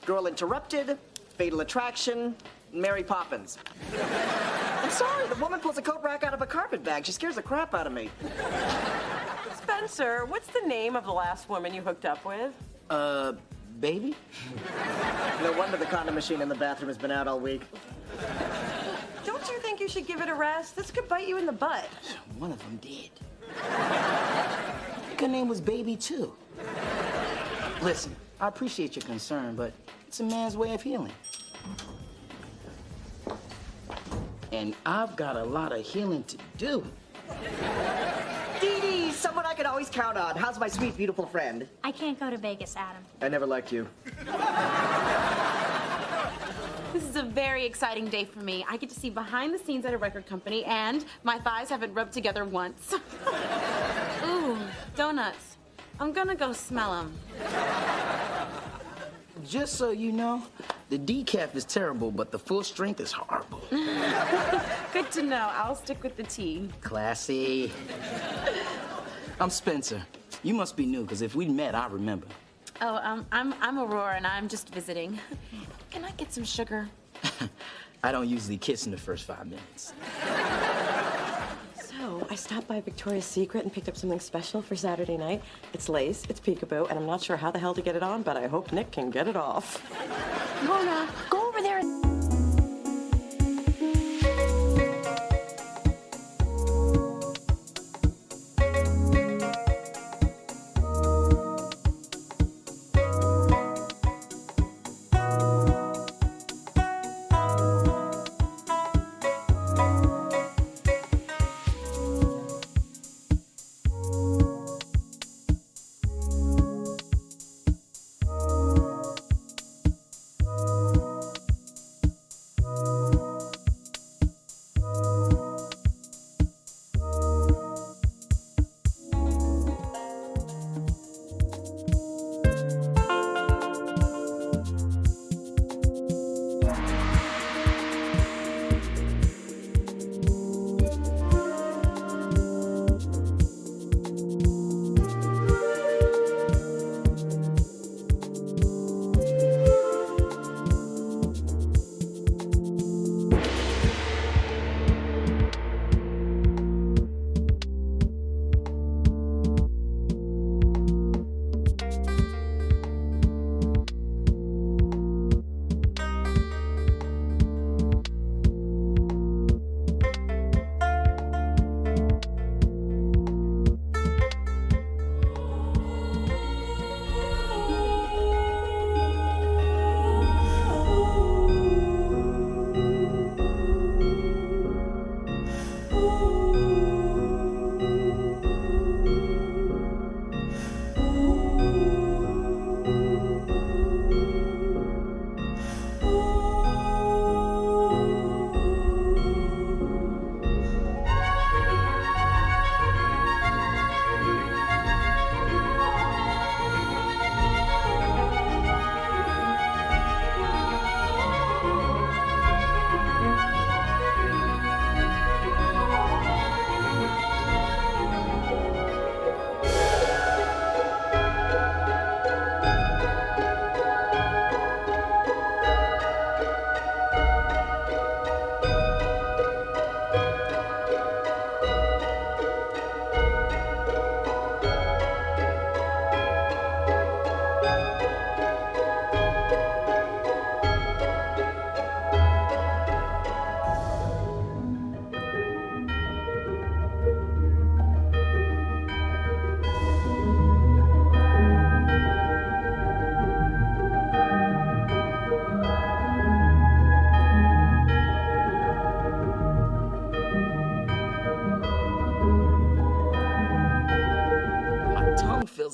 Girl Interrupted, Fatal Attraction, Mary Poppins. I'm sorry, the woman pulls a coat rack out of a carpet bag. She scares the crap out of me. Spencer, what's the name of the last woman you hooked up with? Baby? No wonder the condom machine in the bathroom has been out all week. Don't you think you should give it a rest? This could bite you in the butt. One of them did. Her name was Baby, too. Listen, I appreciate your concern, but it's a man's way of healing. And I've got a lot of healing to do. Dee Dee, someone I can always count on. How's my sweet, beautiful friend? I can't go to Vegas, Adam. I never liked you. This is a very exciting day for me. I get to see behind the scenes at a record company, and my thighs haven't rubbed together once. Ooh, donuts. I'm gonna go smell them. Just so you know, the decaf is terrible, but the full strength is horrible. Good to know. I'll stick with the tea. Classy. I'm Spencer. You must be new, because if we met, I remember. Oh, I'm Aurora, and I'm just visiting. Can I get some sugar? I don't usually kiss in the first 5 minutes. So, I stopped by Victoria's Secret and picked up something special for Saturday night. It's lace, it's peekaboo, and I'm not sure how the hell to get it on, but I hope Nick can get it off. Mona, go over there and...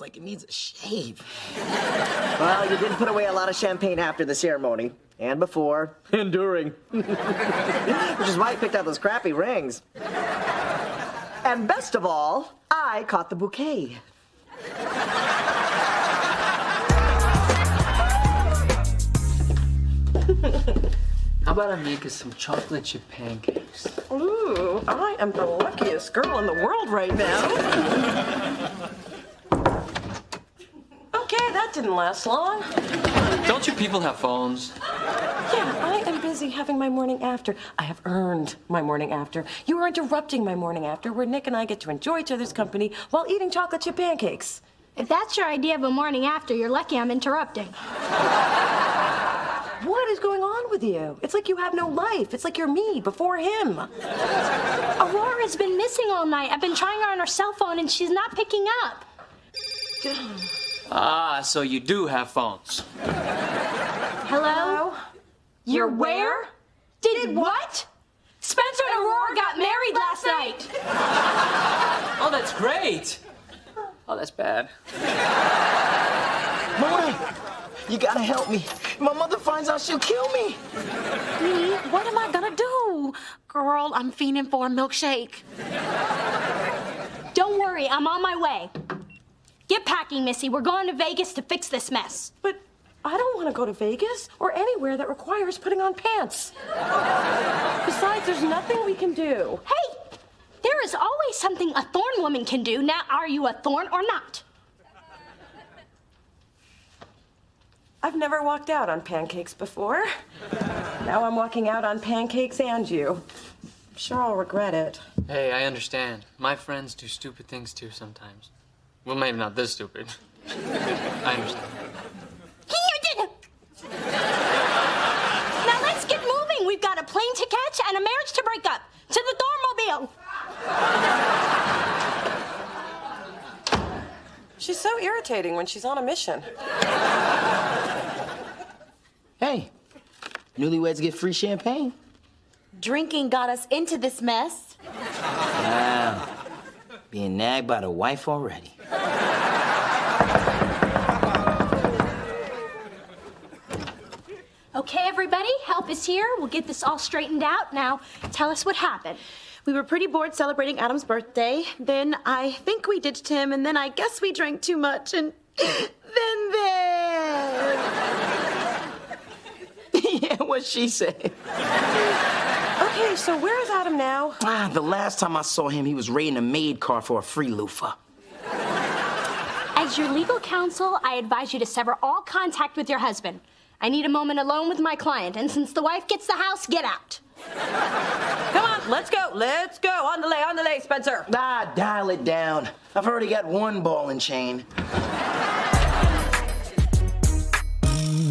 like it needs a shave. Well, you did put away a lot of champagne after the ceremony. And before. And during. Which is why you picked out those crappy rings. And best of all, I caught the bouquet. How about I make us some chocolate chip pancakes? Ooh, I am the luckiest girl in the world right now. Okay, that didn't last long. Don't you people have phones? Yeah, I am busy having my morning after. I have earned my morning after. You are interrupting my morning after, where Nick and I get to enjoy each other's company while eating chocolate chip pancakes. If that's your idea of a morning after, you're lucky I'm interrupting. What is going on with you? It's like you have no life. It's like you're me before him. Aurora's been missing all night. I've been trying her on her cell phone and she's not picking up. Ah, so you do have phones. Hello? You're where? Did what? Spencer and Aurora got married last night. Oh, that's great. Oh, that's bad. Mona, you gotta help me. My mother finds out, she'll kill me. Me? What am I gonna do? Girl, I'm fiending for a milkshake. Don't worry, I'm on my way. Get packing, Missy. We're going to Vegas to fix this mess. But I don't want to go to Vegas or anywhere that requires putting on pants. Besides, there's nothing we can do. Hey, there is always something a thorn woman can do. Now, are you a thorn or not? I've never walked out on pancakes before. Now I'm walking out on pancakes and you. I'm sure I'll regret it. Hey, I understand. My friends do stupid things too sometimes. Well, maybe not this stupid. I understand. Now let's get moving. We've got a plane to catch and a marriage to break up. To the Thornmobile. She's so irritating when she's on a mission. Hey, newlyweds get free champagne. Drinking got us into this mess. Wow. Being nagged by the wife already. Okay, everybody, help is here. We'll get this all straightened out. Now, tell us what happened. We were pretty bored celebrating Adam's birthday. Then I think we ditched him, and then I guess we drank too much, and then Yeah, what she said. Okay, so where is Adam now? The last time I saw him, he was raiding a maid car for a free loofah. As your legal counsel, I advise you to sever all contact with your husband. I need a moment alone with my client, and since the wife gets the house, get out. Come on, let's go. Let's go. On the lay, Spencer. Dial it down. I've already got one ball and chain.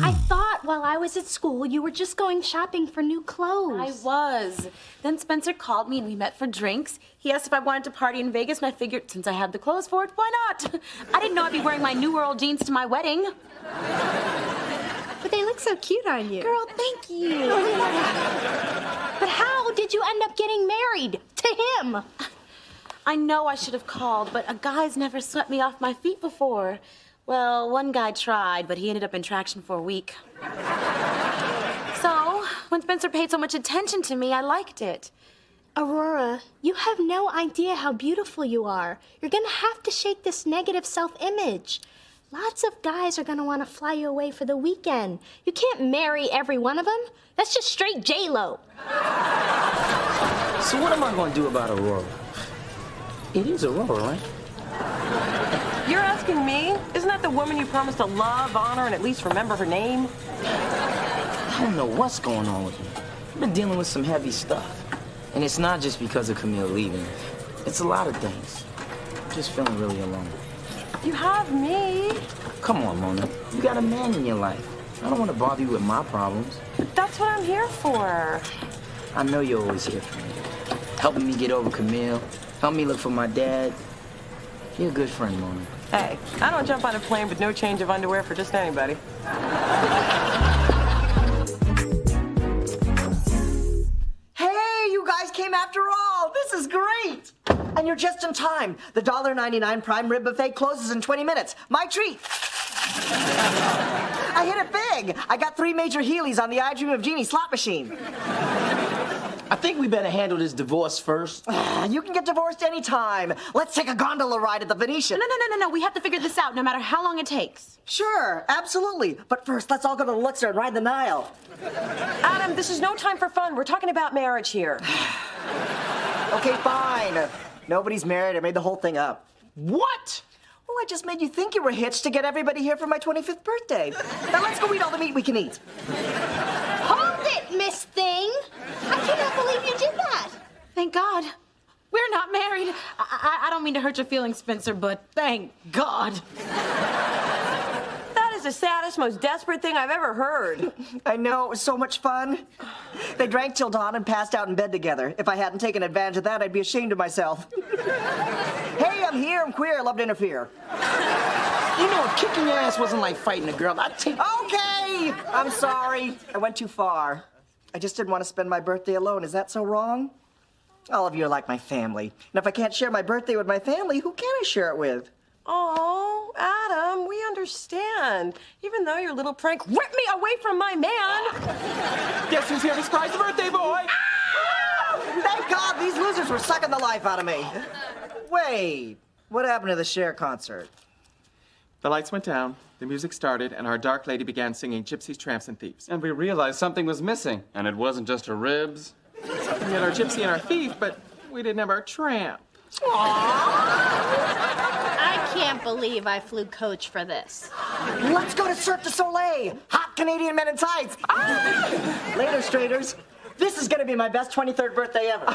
I thought while I was at school, you were just going shopping for new clothes. I was. Then Spencer called me and we met for drinks. He asked if I wanted to party in Vegas, and I figured since I had the clothes for it, why not? I didn't know I'd be wearing my New World jeans to my wedding. But they look so cute on you. Girl, thank you. But how did you end up getting married to him? I know I should have called, but a guy's never swept me off my feet before. Well, one guy tried, but he ended up in traction for a week. So, when Spencer paid so much attention to me, I liked it. Aurora, you have no idea how beautiful you are. You're gonna have to shake this negative self-image. Lots of guys are gonna want to fly you away for the weekend. You can't marry every one of them. That's just straight J-Lo. So what am I gonna do about Aurora? It is Aurora, right? You're asking me? Isn't that the woman you promised to love, honor, and at least remember her name? I don't know what's going on with me. I've been dealing with some heavy stuff. And it's not just because of Camille leaving. It's a lot of things. I'm just feeling really alone. You have me. Come on, Mona. You got a man in your life. I don't want to bother you with my problems. That's what I'm here for. I know you're always here for me. Helping me get over Camille. Help me look for my dad. You're a good friend, Mona. Hey, I don't jump on a plane with no change of underwear for just anybody. Hey, you guys came after all. This is great. And you're just in time. The $1.99 prime rib buffet closes in 20 minutes. My treat. I hit it big. I got 3 major Heelys on the I Dream of Jeannie slot machine. I think we better handle this divorce first. You can get divorced anytime. Let's take a gondola ride at the Venetian. No. We have to figure this out no matter how long it takes. Sure, absolutely. But first, let's all go to the Luxor and ride the Nile. Adam, this is no time for fun. We're talking about marriage here. Okay, fine. Nobody's married. I made the whole thing up. What? Well, I just made you think you were hitched to get everybody here for my 25th birthday. Now let's go eat all the meat we can eat. Hold it, Miss Thing. I cannot believe you did that. Thank God. We're not married. I don't mean to hurt your feelings, Spencer, but thank God. That is the saddest, most desperate thing I've ever heard. I know, it was so much fun. They drank till dawn and passed out in bed together. If I hadn't taken advantage of that, I'd be ashamed of myself. Hey, I'm here, I'm queer, I love to interfere. You know, if kicking your ass wasn't like fighting a girl, I'd take... Okay! I'm sorry. I went too far. I just didn't want to spend my birthday alone. Is that so wrong? All of you are like my family. And if I can't share my birthday with my family, who can I share it with? Oh, Adam, we understand. Even though your little prank ripped me away from my man. Guess who's here to surprise the birthday boy? Thank God these losers were sucking the life out of me. Wait, what happened to the Cher concert? The lights went down, the music started, and our dark lady began singing Gypsies, Tramps, and Thieves. And we realized something was missing. And it wasn't just her ribs. We had our gypsy and our thief, but we didn't have our tramp. I can't believe I flew coach for this. Let's go to Cirque du Soleil. Hot Canadian men in tights. Later, straighters. This is going to be my best 23rd birthday ever.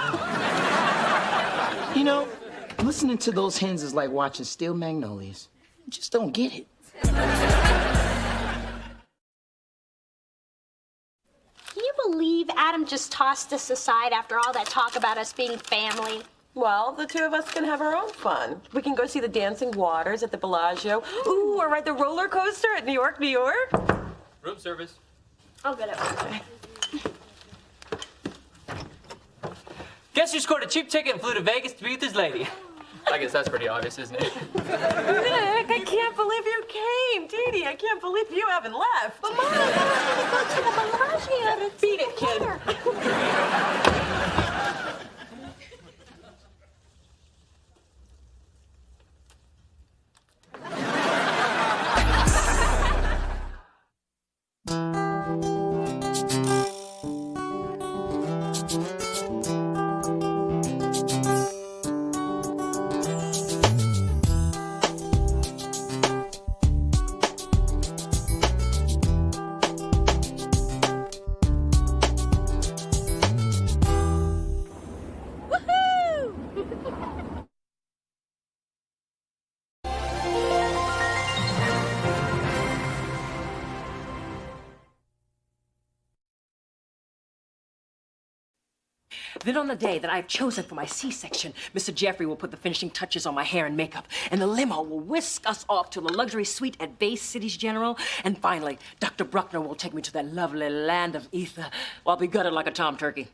You know, listening to those hens is like watching Steel Magnolias. You just don't get it. Can you believe Adam just tossed us aside after all that talk about us being family? Well, the two of us can have our own fun. We can go see the dancing waters at the Bellagio. Ooh, or ride the roller coaster at New York, New York. Room service. I'll get it. Guess who scored a cheap ticket and flew to Vegas to be with his lady? I guess that's pretty obvious, isn't it? Nick, I can't believe you came. Dee Dee, I can't believe you haven't left. But Mom, I want to go to the Bellagio. Beat it, kid. Then on the day that I've chosen for my C-section, Mr. Jeffrey will put the finishing touches on my hair and makeup, and the limo will whisk us off to the luxury suite at Bay Cities General, and finally, Dr. Bruckner will take me to that lovely land of ether. I'll be gutted like a tom turkey.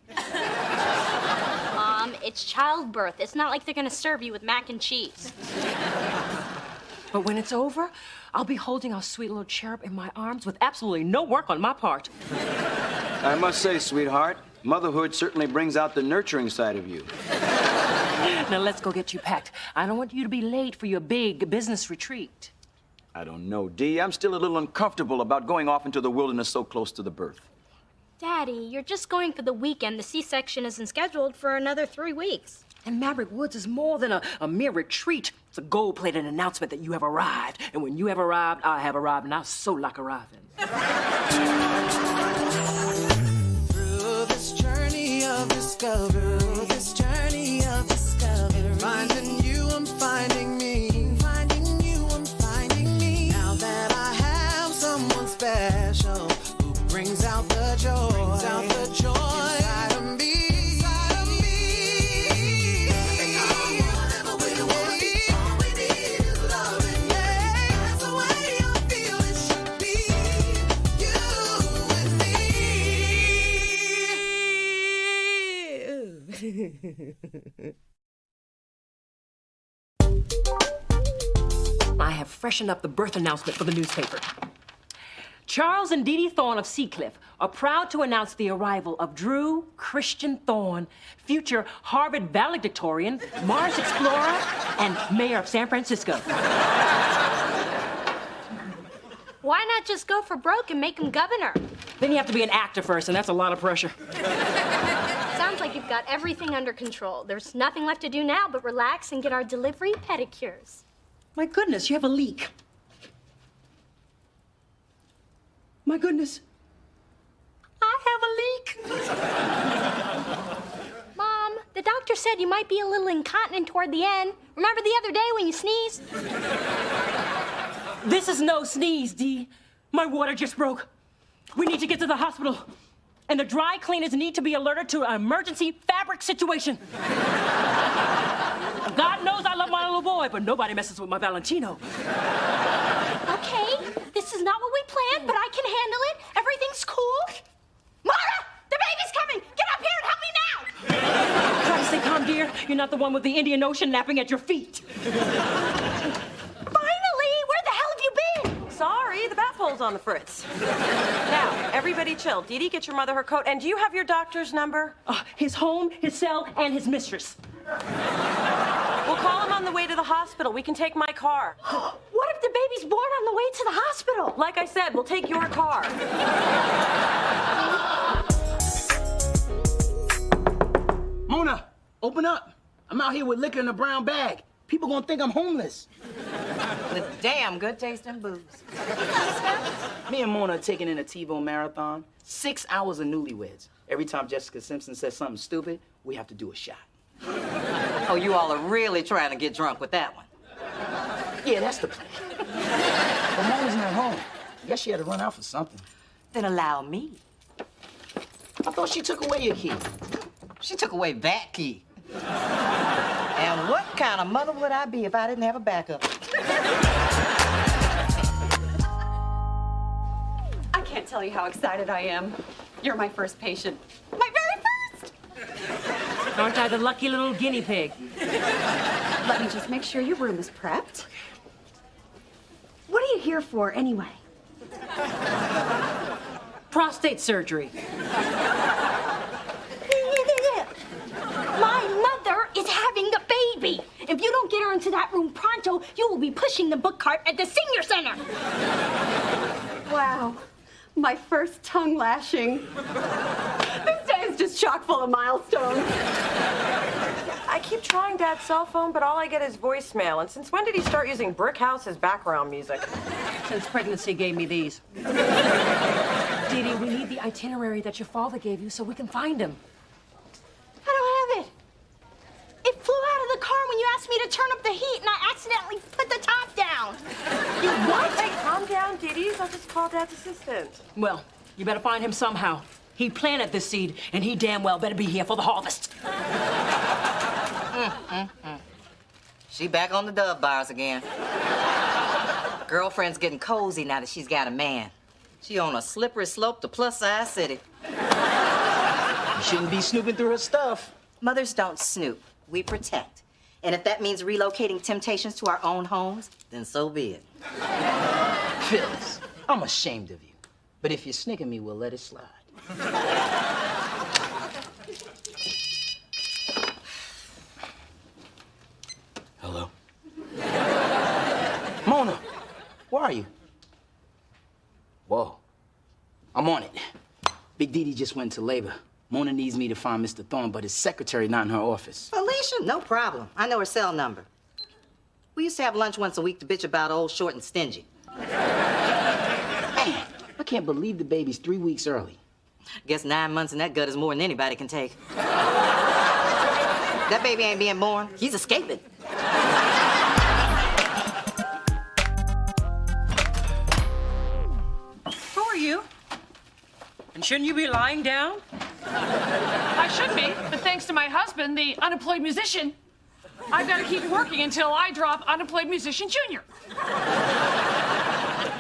Mom, it's childbirth. It's not like they're gonna serve you with mac and cheese. But when it's over, I'll be holding our sweet little cherub in my arms with absolutely no work on my part. I must say, sweetheart, motherhood certainly brings out the nurturing side of you. Now let's go get you packed. I don't want you to be late for your big business retreat. I don't know, Dee. I'm still a little uncomfortable about going off into the wilderness so close to the birth. Daddy, you're just going for the weekend. The C-section isn't scheduled for another 3 weeks. And Maverick Woods is more than a mere retreat. It's a gold-plated announcement that you have arrived. And when you have arrived, I have arrived, and I so like arriving. Through this journey of discovery, finding you, I'm finding me. Finding you, I'm finding me. Now that I have someone special who brings out the joy, inside of me. I have freshened up the birth announcement for the newspaper. Charles and Dee Dee Thorne of Seacliff are proud to announce the arrival of Drew Christian Thorne, future Harvard valedictorian, Mars explorer, and mayor of San Francisco. Why not just go for broke and make him governor? Then you have to be an actor first, and that's a lot of pressure. Sounds like you've got everything under control. There's nothing left to do now but relax and get our delivery pedicures. My goodness, you have a leak. My goodness. I have a leak. Mom, the doctor said you might be a little incontinent toward the end. Remember the other day when you sneezed? This is no sneeze, Dee. My water just broke. We need to get to the hospital. And the dry cleaners need to be alerted to an emergency fabric situation. God knows I love my little boy, but nobody messes with my Valentino. Okay, this is not what we planned, but I can handle it. Everything's cool. Mara, the baby's coming. Get up here and help me now. Try to stay calm, dear. You're not the one with the Indian Ocean napping at your feet. Finally, where the hell have you been? Sorry, the bat pole's on the fritz. Now, everybody chill. Dee Dee, get your mother her coat. And do you have your doctor's number? His home, his cell, and his mistress. We'll call him on the way to the hospital. We can take my car. What if the baby's born on the way to the hospital? Like I said, we'll take your car. Mona, open up. I'm out here with liquor in a brown bag. People gonna think I'm homeless. With damn good tasting booze. Me and Mona are taking in a TiVo marathon. 6 hours of newlyweds. Every time Jessica Simpson says something stupid, we have to do a shot. Oh, you all are really trying to get drunk with that one. Yeah, that's the plan. But Mona's not home. Guess she had to run out for something. Then allow me. I thought she took away your key. She took away that key. And what kind of mother would I be if I didn't have a backup? I can't tell you how excited I am. You're my first patient. My very first! Aren't I the lucky little guinea pig? Let me just make sure your room is prepped. What are you here for, anyway? Prostate surgery. My mother is having a baby. If you don't get her into that room pronto, you will be pushing the book cart at the senior center. Wow. My first tongue lashing. This day is just chock full of milestones. I keep trying Dad's cell phone, but all I get is voicemail. And since when did he start using Brick House as background music? Since pregnancy gave me these. Dee Dee, we need the itinerary that your father gave you so we can find him. I don't have it. It flew out of the car when you asked me to turn up the heat, and I accidentally put the top down. You what? Hey, calm down, Dee Dee. I'll just call Dad's assistant. Well, you better find him somehow. He planted this seed, and he damn well better be here for the harvest. She back on the dove bars again. Girlfriend's getting cozy now that she's got a man. She on a slippery slope to plus-size city. You shouldn't be snooping through her stuff. Mothers don't snoop. We protect. And if that means relocating temptations to our own homes, then so be it. Phyllis, I'm ashamed of you. But if you snicker me, we'll let it slide. Hello? Mona, where are you? Whoa. I'm on it. Big Dee Dee just went into labor. Mona needs me to find Mr. Thorne, but his secretary not in her office. Alicia, no problem. I know her cell number. We used to have lunch once a week to bitch about old, short, and stingy. Man, I can't believe the baby's 3 weeks early. Guess 9 months in that gut is more than anybody can take. That baby ain't being born. He's escaping. Who are you? And shouldn't you be lying down? I should be, but thanks to my husband, the unemployed musician, I've got to keep working until I drop Unemployed Musician Jr.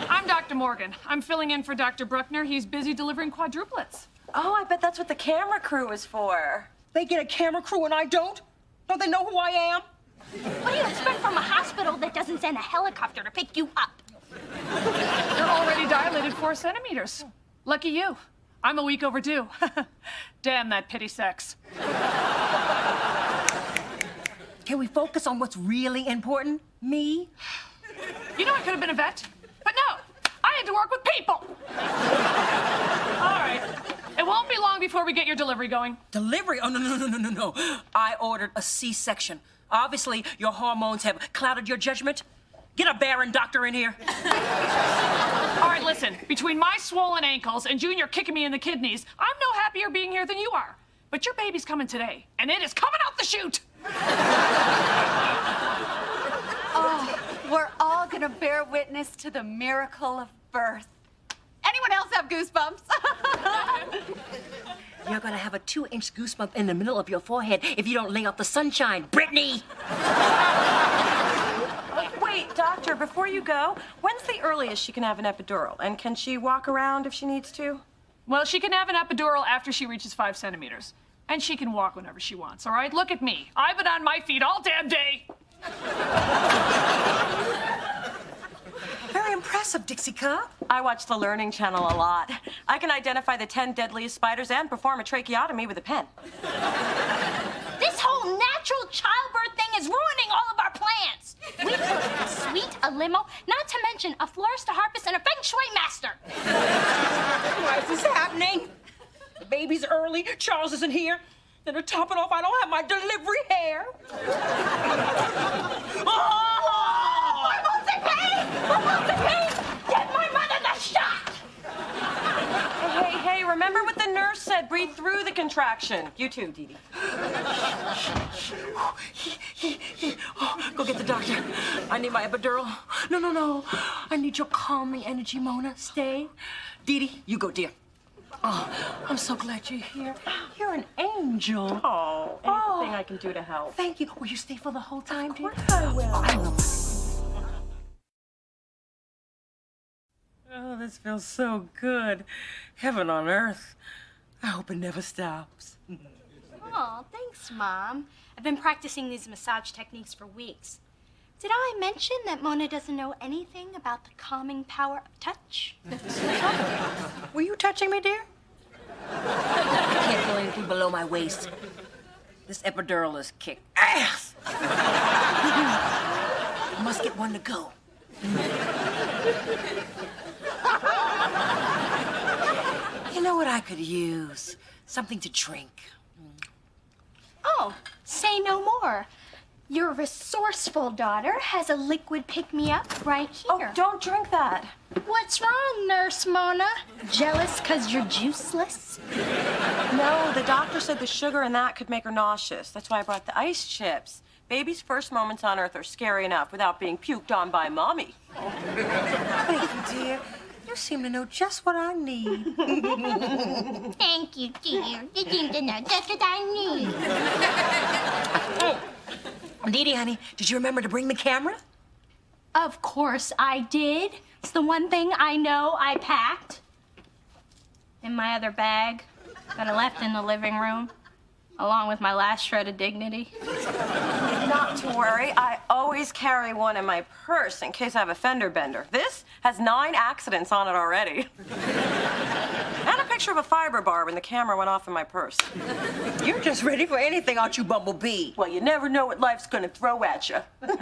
I'm Dr. Morgan. I'm filling in for Dr. Bruckner. He's busy delivering quadruplets. Oh, I bet that's what the camera crew is for. They get a camera crew and I don't? Don't they know who I am? What do you expect from a hospital that doesn't send a helicopter to pick you up? You're already dilated 4 centimeters. Lucky you. I'm a week overdue. Damn that pity sex. Can we focus on what's really important? Me? You know I could have been a vet, but no. I had to work with people. All right. It won't be long before we get your delivery going. Delivery? Oh, no. I ordered a C-section. Obviously, your hormones have clouded your judgment. Get a barren doctor in here. All right, listen. Between my swollen ankles and Junior kicking me in the kidneys, I'm no happier being here than you are. But your baby's coming today, and it is coming out the chute. Oh, we're all gonna bear witness to the miracle of birth. Anyone else have goosebumps? You're gonna have a 2-inch goosebump in the middle of your forehead if you don't lay off the sunshine, Brittany! Wait, doctor, before you go, when's the earliest she can have an epidural? And can she walk around if she needs to? Well, she can have an epidural after she reaches 5 centimeters. And she can walk whenever she wants, all right? Look at me. I've been on my feet all damn day. Very impressive, Dixie Cup. I watch the Learning Channel a lot. I can identify the 10 deadliest spiders and perform a tracheotomy with a pen. This whole natural childbirth thing is ruining all of our plans. We took a suite, a limo, not to mention a florist, a harpist, and a feng shui master. Why is this happening? The baby's early, Charles isn't here. And to top it off, I don't have my delivery hair. I'm on the pain! Get my mother the shot! Hey, remember what the nurse said. Breathe through the contraction. You too, Dee Dee. Go get the doctor. I need my epidural. No. I need your calming energy, Mona. Stay. Dee Dee, you go, dear. Oh, I'm so glad you're here. You're an angel. Oh, anything I can do to help. Thank you. Will you stay for the whole time, dear? Of course I will. I know. Oh, this feels so good. Heaven on earth. I hope it never stops. Oh, thanks, Mom. I've been practicing these massage techniques for weeks. Did I mention that Mona doesn't know anything about the calming power of touch? Were you touching me, dear? I can't feel anything below my waist. This epidural is kick ass. I must get one to go. You know what I could use? Something to drink. Oh, say no more. Your resourceful daughter has a liquid pick-me-up right here. Oh, don't drink that. What's wrong, Nurse Mona? Jealous 'cause you're juiceless? No, the doctor said the sugar in that could make her nauseous. That's why I brought the ice chips. Baby's first moments on Earth are scary enough without being puked on by Mommy. Thank you, dear. You seem to know just what I need. Thank you, dear. You seem to know just what I need. Dee Dee, honey, did you remember to bring the camera? Of course I did. It's the one thing I know I packed. In my other bag that I left in the living room, along with my last shred of dignity. Not to worry, I always carry one in my purse in case I have a fender bender. This has 9 accidents on it already. And a picture of a fiber bar when the camera went off in my purse. You're just ready for anything, aren't you, Bumblebee? Well, you never know what life's gonna throw at you. Never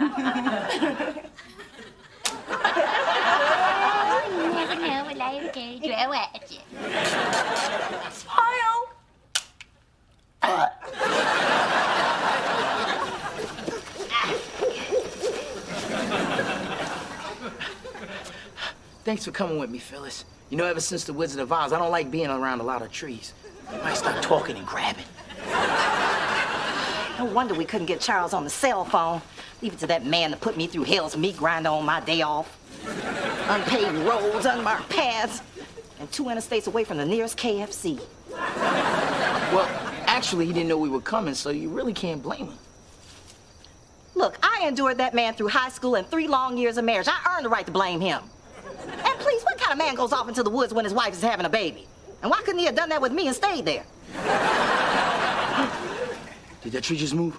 know what life's gonna throw at you. Smile. Thanks for coming with me, Phyllis. You know, ever since the Wizard of Oz, I don't like being around a lot of trees. You might start talking and grabbing. No wonder we couldn't get Charles on the cell phone. Leave it to that man to put me through hell's meat grinder on my day off. Unpaved roads, unmarked paths, and 2 interstates away from the nearest KFC. Well, actually, he didn't know we were coming, so you really can't blame him. Look, I endured that man through high school and 3 long years of marriage. I earned the right to blame him. And please, what kind of man goes off into the woods when his wife is having a baby? And why couldn't he have done that with me and stayed there? Did that tree just move?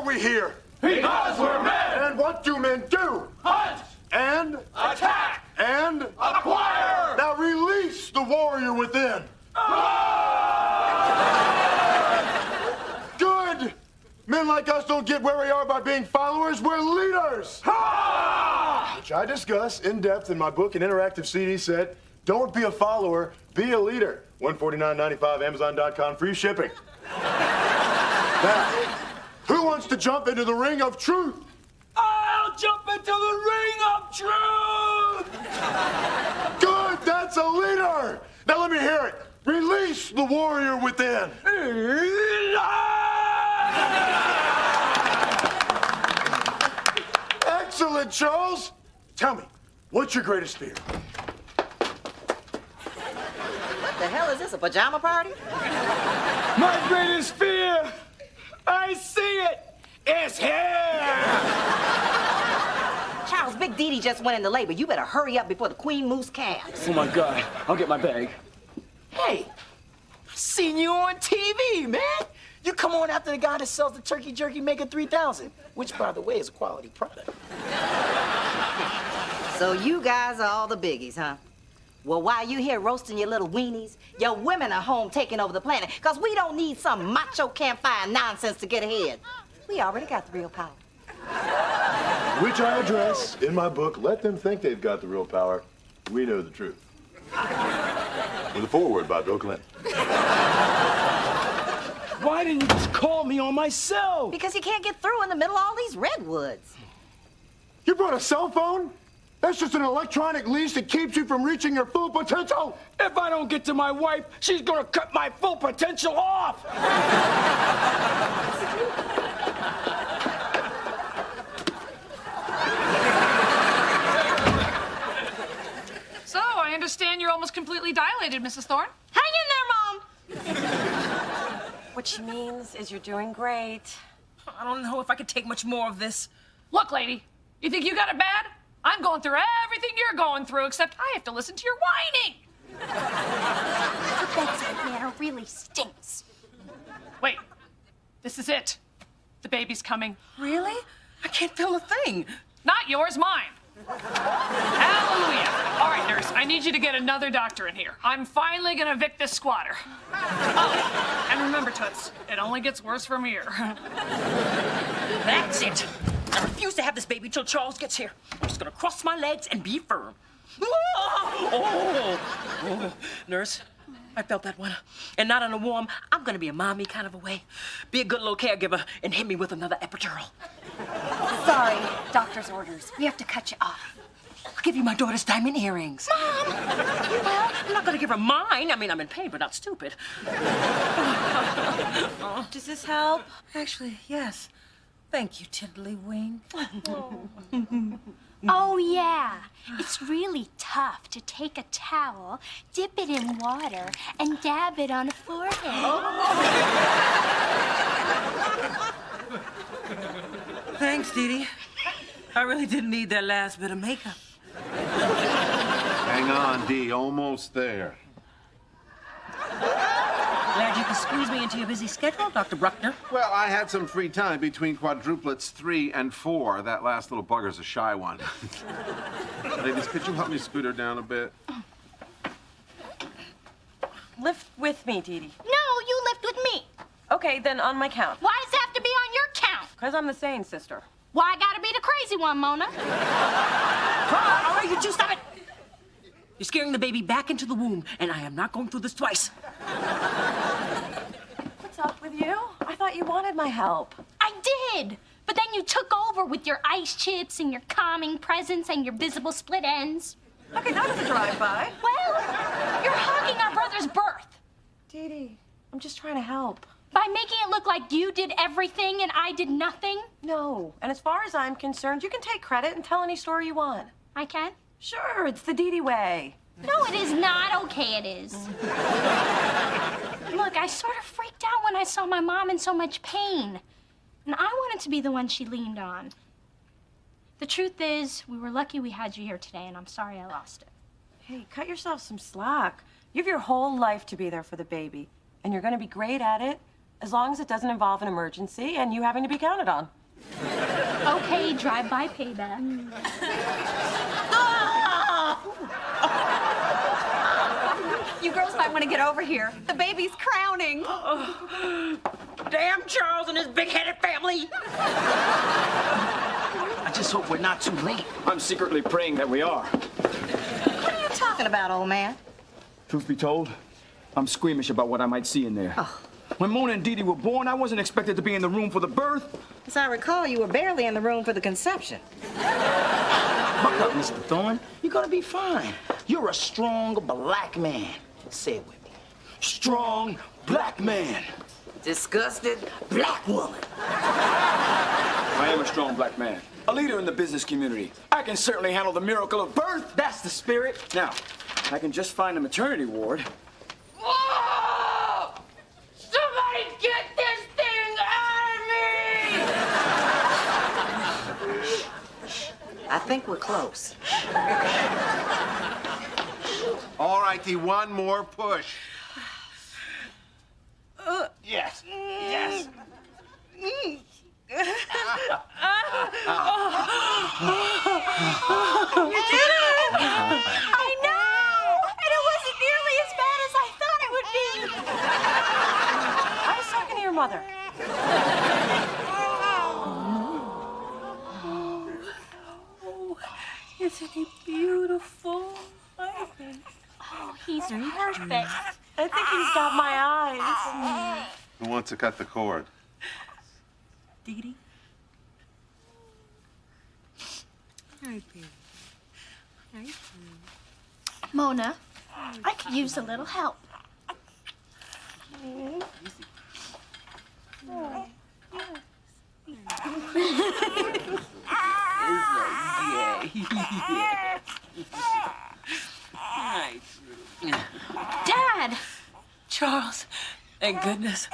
we here? Because we're men! And what do men do? Hunt! And? Attack! And? Acquire! Now release the warrior within. Good! Men like us don't get where we are by being followers, we're leaders! Which I discuss in depth in my book and interactive CD set, Don't Be a Follower, Be a Leader. $149.95, Amazon.com, free shipping. Now, who wants to jump into the ring of truth? I'll jump into the ring of truth! Good, that's a leader! Now let me hear it. Release the warrior within. Excellent, Charles. Tell me, what's your greatest fear? What the hell is this, a pajama party? My greatest fear, I see it, is here! Charles, Big Dee Dee just went into labor. You better hurry up before the queen moose calves. Oh my God, I'll get my bag. Hey, I seen you on TV, man. You come on after the guy that sells the turkey jerky maker 3000, which, by the way, is a quality product. So you guys are all the biggies, huh? Well, while you here roasting your little weenies, your women are home taking over the planet, because we don't need some macho campfire nonsense to get ahead. We already got the real power. Which I address in my book, Let Them Think They've Got the Real Power. We know the truth. With a foreword by Bill Clinton. Why didn't you just call me on my cell? Because you can't get through in the middle of all these redwoods. You brought a cell phone? That's just an electronic leash that keeps you from reaching your full potential. If I don't get to my wife, she's gonna cut my full potential off. So, I understand you're almost completely dilated, Mrs. Thorne. Hang in there, Mom! What she means is you're doing great. I don't know if I could take much more of this. Look, lady, you think you got it bad? I'm going through everything you're going through, except I have to listen to your whining. The bedside manner really stinks. Wait, this is it. The baby's coming. Really? I can't feel a thing. Not yours, mine. Hallelujah. All right, nurse, I need you to get another doctor in here. I'm finally gonna evict this squatter. Oh, and remember, Toots, it only gets worse from here. That's it. I refuse to have this baby till Charles gets here. I'm just gonna cross my legs and be firm. Oh. Nurse, I felt that one. And not in a warm, I'm gonna be a mommy kind of a way. Be a good little caregiver and hit me with another epidural. Sorry, doctor's orders. We have to cut you off. I'll give you my daughter's diamond earrings. Mom! Well, I'm not gonna give her mine. I mean, I'm in pain, but not stupid. Does this help? Actually, yes. Thank you, Tiddlywink. Oh, yeah. It's really tough to take a towel, dip it in water, and dab it on a forehead. Thanks, Dee Dee. I really didn't need that last bit of makeup. Hang on, Dee. Almost there. Glad you could squeeze me into your busy schedule, Dr. Bruckner. Well, I had some free time between quadruplets 3 and 4. That last little bugger's a shy one. Ladies, could you help me scoot her down a bit? Lift with me, Dee Dee. No, you lift with me. Okay, then on my count. Why does it have to be on your count? Because I'm the sane sister. Why I gotta be the crazy one, Mona? All right, you two, stop it. You're scaring the baby back into the womb, and I am not going through this twice. What's up with you? I thought you wanted my help. I did. But then you took over with your ice chips and your calming presence and your visible split ends. Okay, that was a drive-by. Well, you're hogging our brother's birth. Dee Dee, I'm just trying to help. By making it look like you did everything and I did nothing? No. And as far as I'm concerned, you can take credit and tell any story you want. I can? Sure, it's the Dee Dee way. No, it is not. Okay, it is. Look, I sort of freaked out when I saw my mom in so much pain. And I wanted to be the one she leaned on. The truth is, we were lucky we had you here today, and I'm sorry I lost it. Hey, cut yourself some slack. You have your whole life to be there for the baby. And you're going to be great at it as long as it doesn't involve an emergency and you having to be counted on. Okay, drive-by payback. You girls might want to get over here. The baby's crowning. Damn Charles and his big-headed family. I just hope we're not too late. I'm secretly praying that we are. What are you talking about, old man? Truth be told, I'm squeamish about what I might see in there. When Mona and Dee Dee were born, I wasn't expected to be in the room for the birth. As I recall, you were barely in the room for the conception. Buck up, Mr. Thorne. You're gonna be fine. You're a strong black man. Say it with me. Strong black man. Disgusted black woman. I am a strong black man. A leader in the business community. I can certainly handle the miracle of birth. That's the spirit. Now, I can just find a maternity ward. Whoa! Somebody get this thing out of me! I think we're close. All righty, one more push. Yes. Yes. You did it! I know! And it wasn't nearly as bad as I thought it would be. I was talking to your mother. Isn't he beautiful? Oh, he's perfect. I think he's got my eyes. Who wants to cut the cord? Dee Dee? Mona, I could use a little help. Dad! Charles, thank goodness.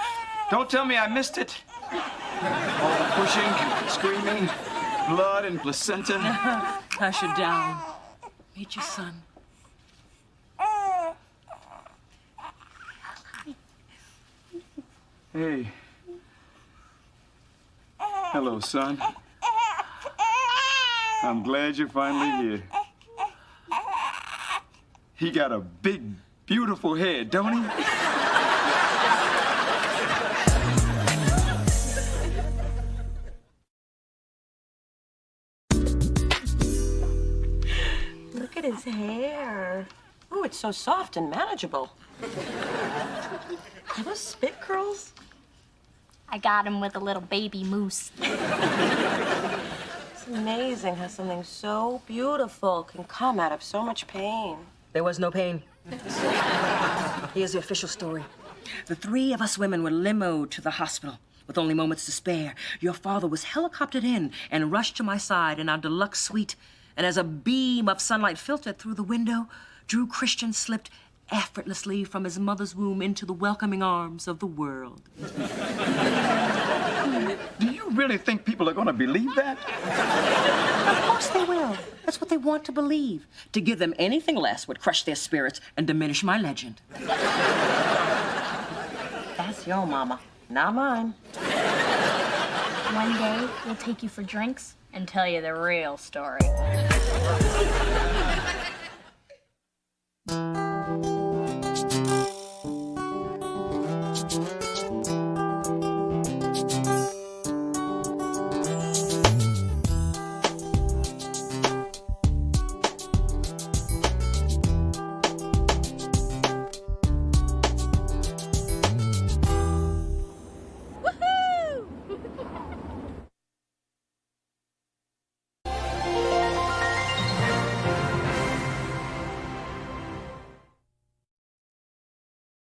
Don't tell me I missed it. All the pushing, screaming, blood and placenta. Hush it down. Meet your son. Hey. Hello, son. I'm glad you're finally here. He got a big, beautiful head, don't he? Look at his hair. Oh, it's so soft and manageable. Are those spit curls? I got him with a little baby moose. It's amazing how something so beautiful can come out of so much pain. There was no pain. Here's the official story. The three of us women were limoed to the hospital with only moments to spare. Your father was helicoptered in and rushed to my side in our deluxe suite. And as a beam of sunlight filtered through the window, Drew Christian slipped effortlessly from his mother's womb into the welcoming arms of the world. Do you really think people are going to believe that? Of course they will. That's what they want to believe. To give them anything less would crush their spirits and diminish my legend. That's your mama, not mine. One day, we'll take you for drinks and tell you the real story.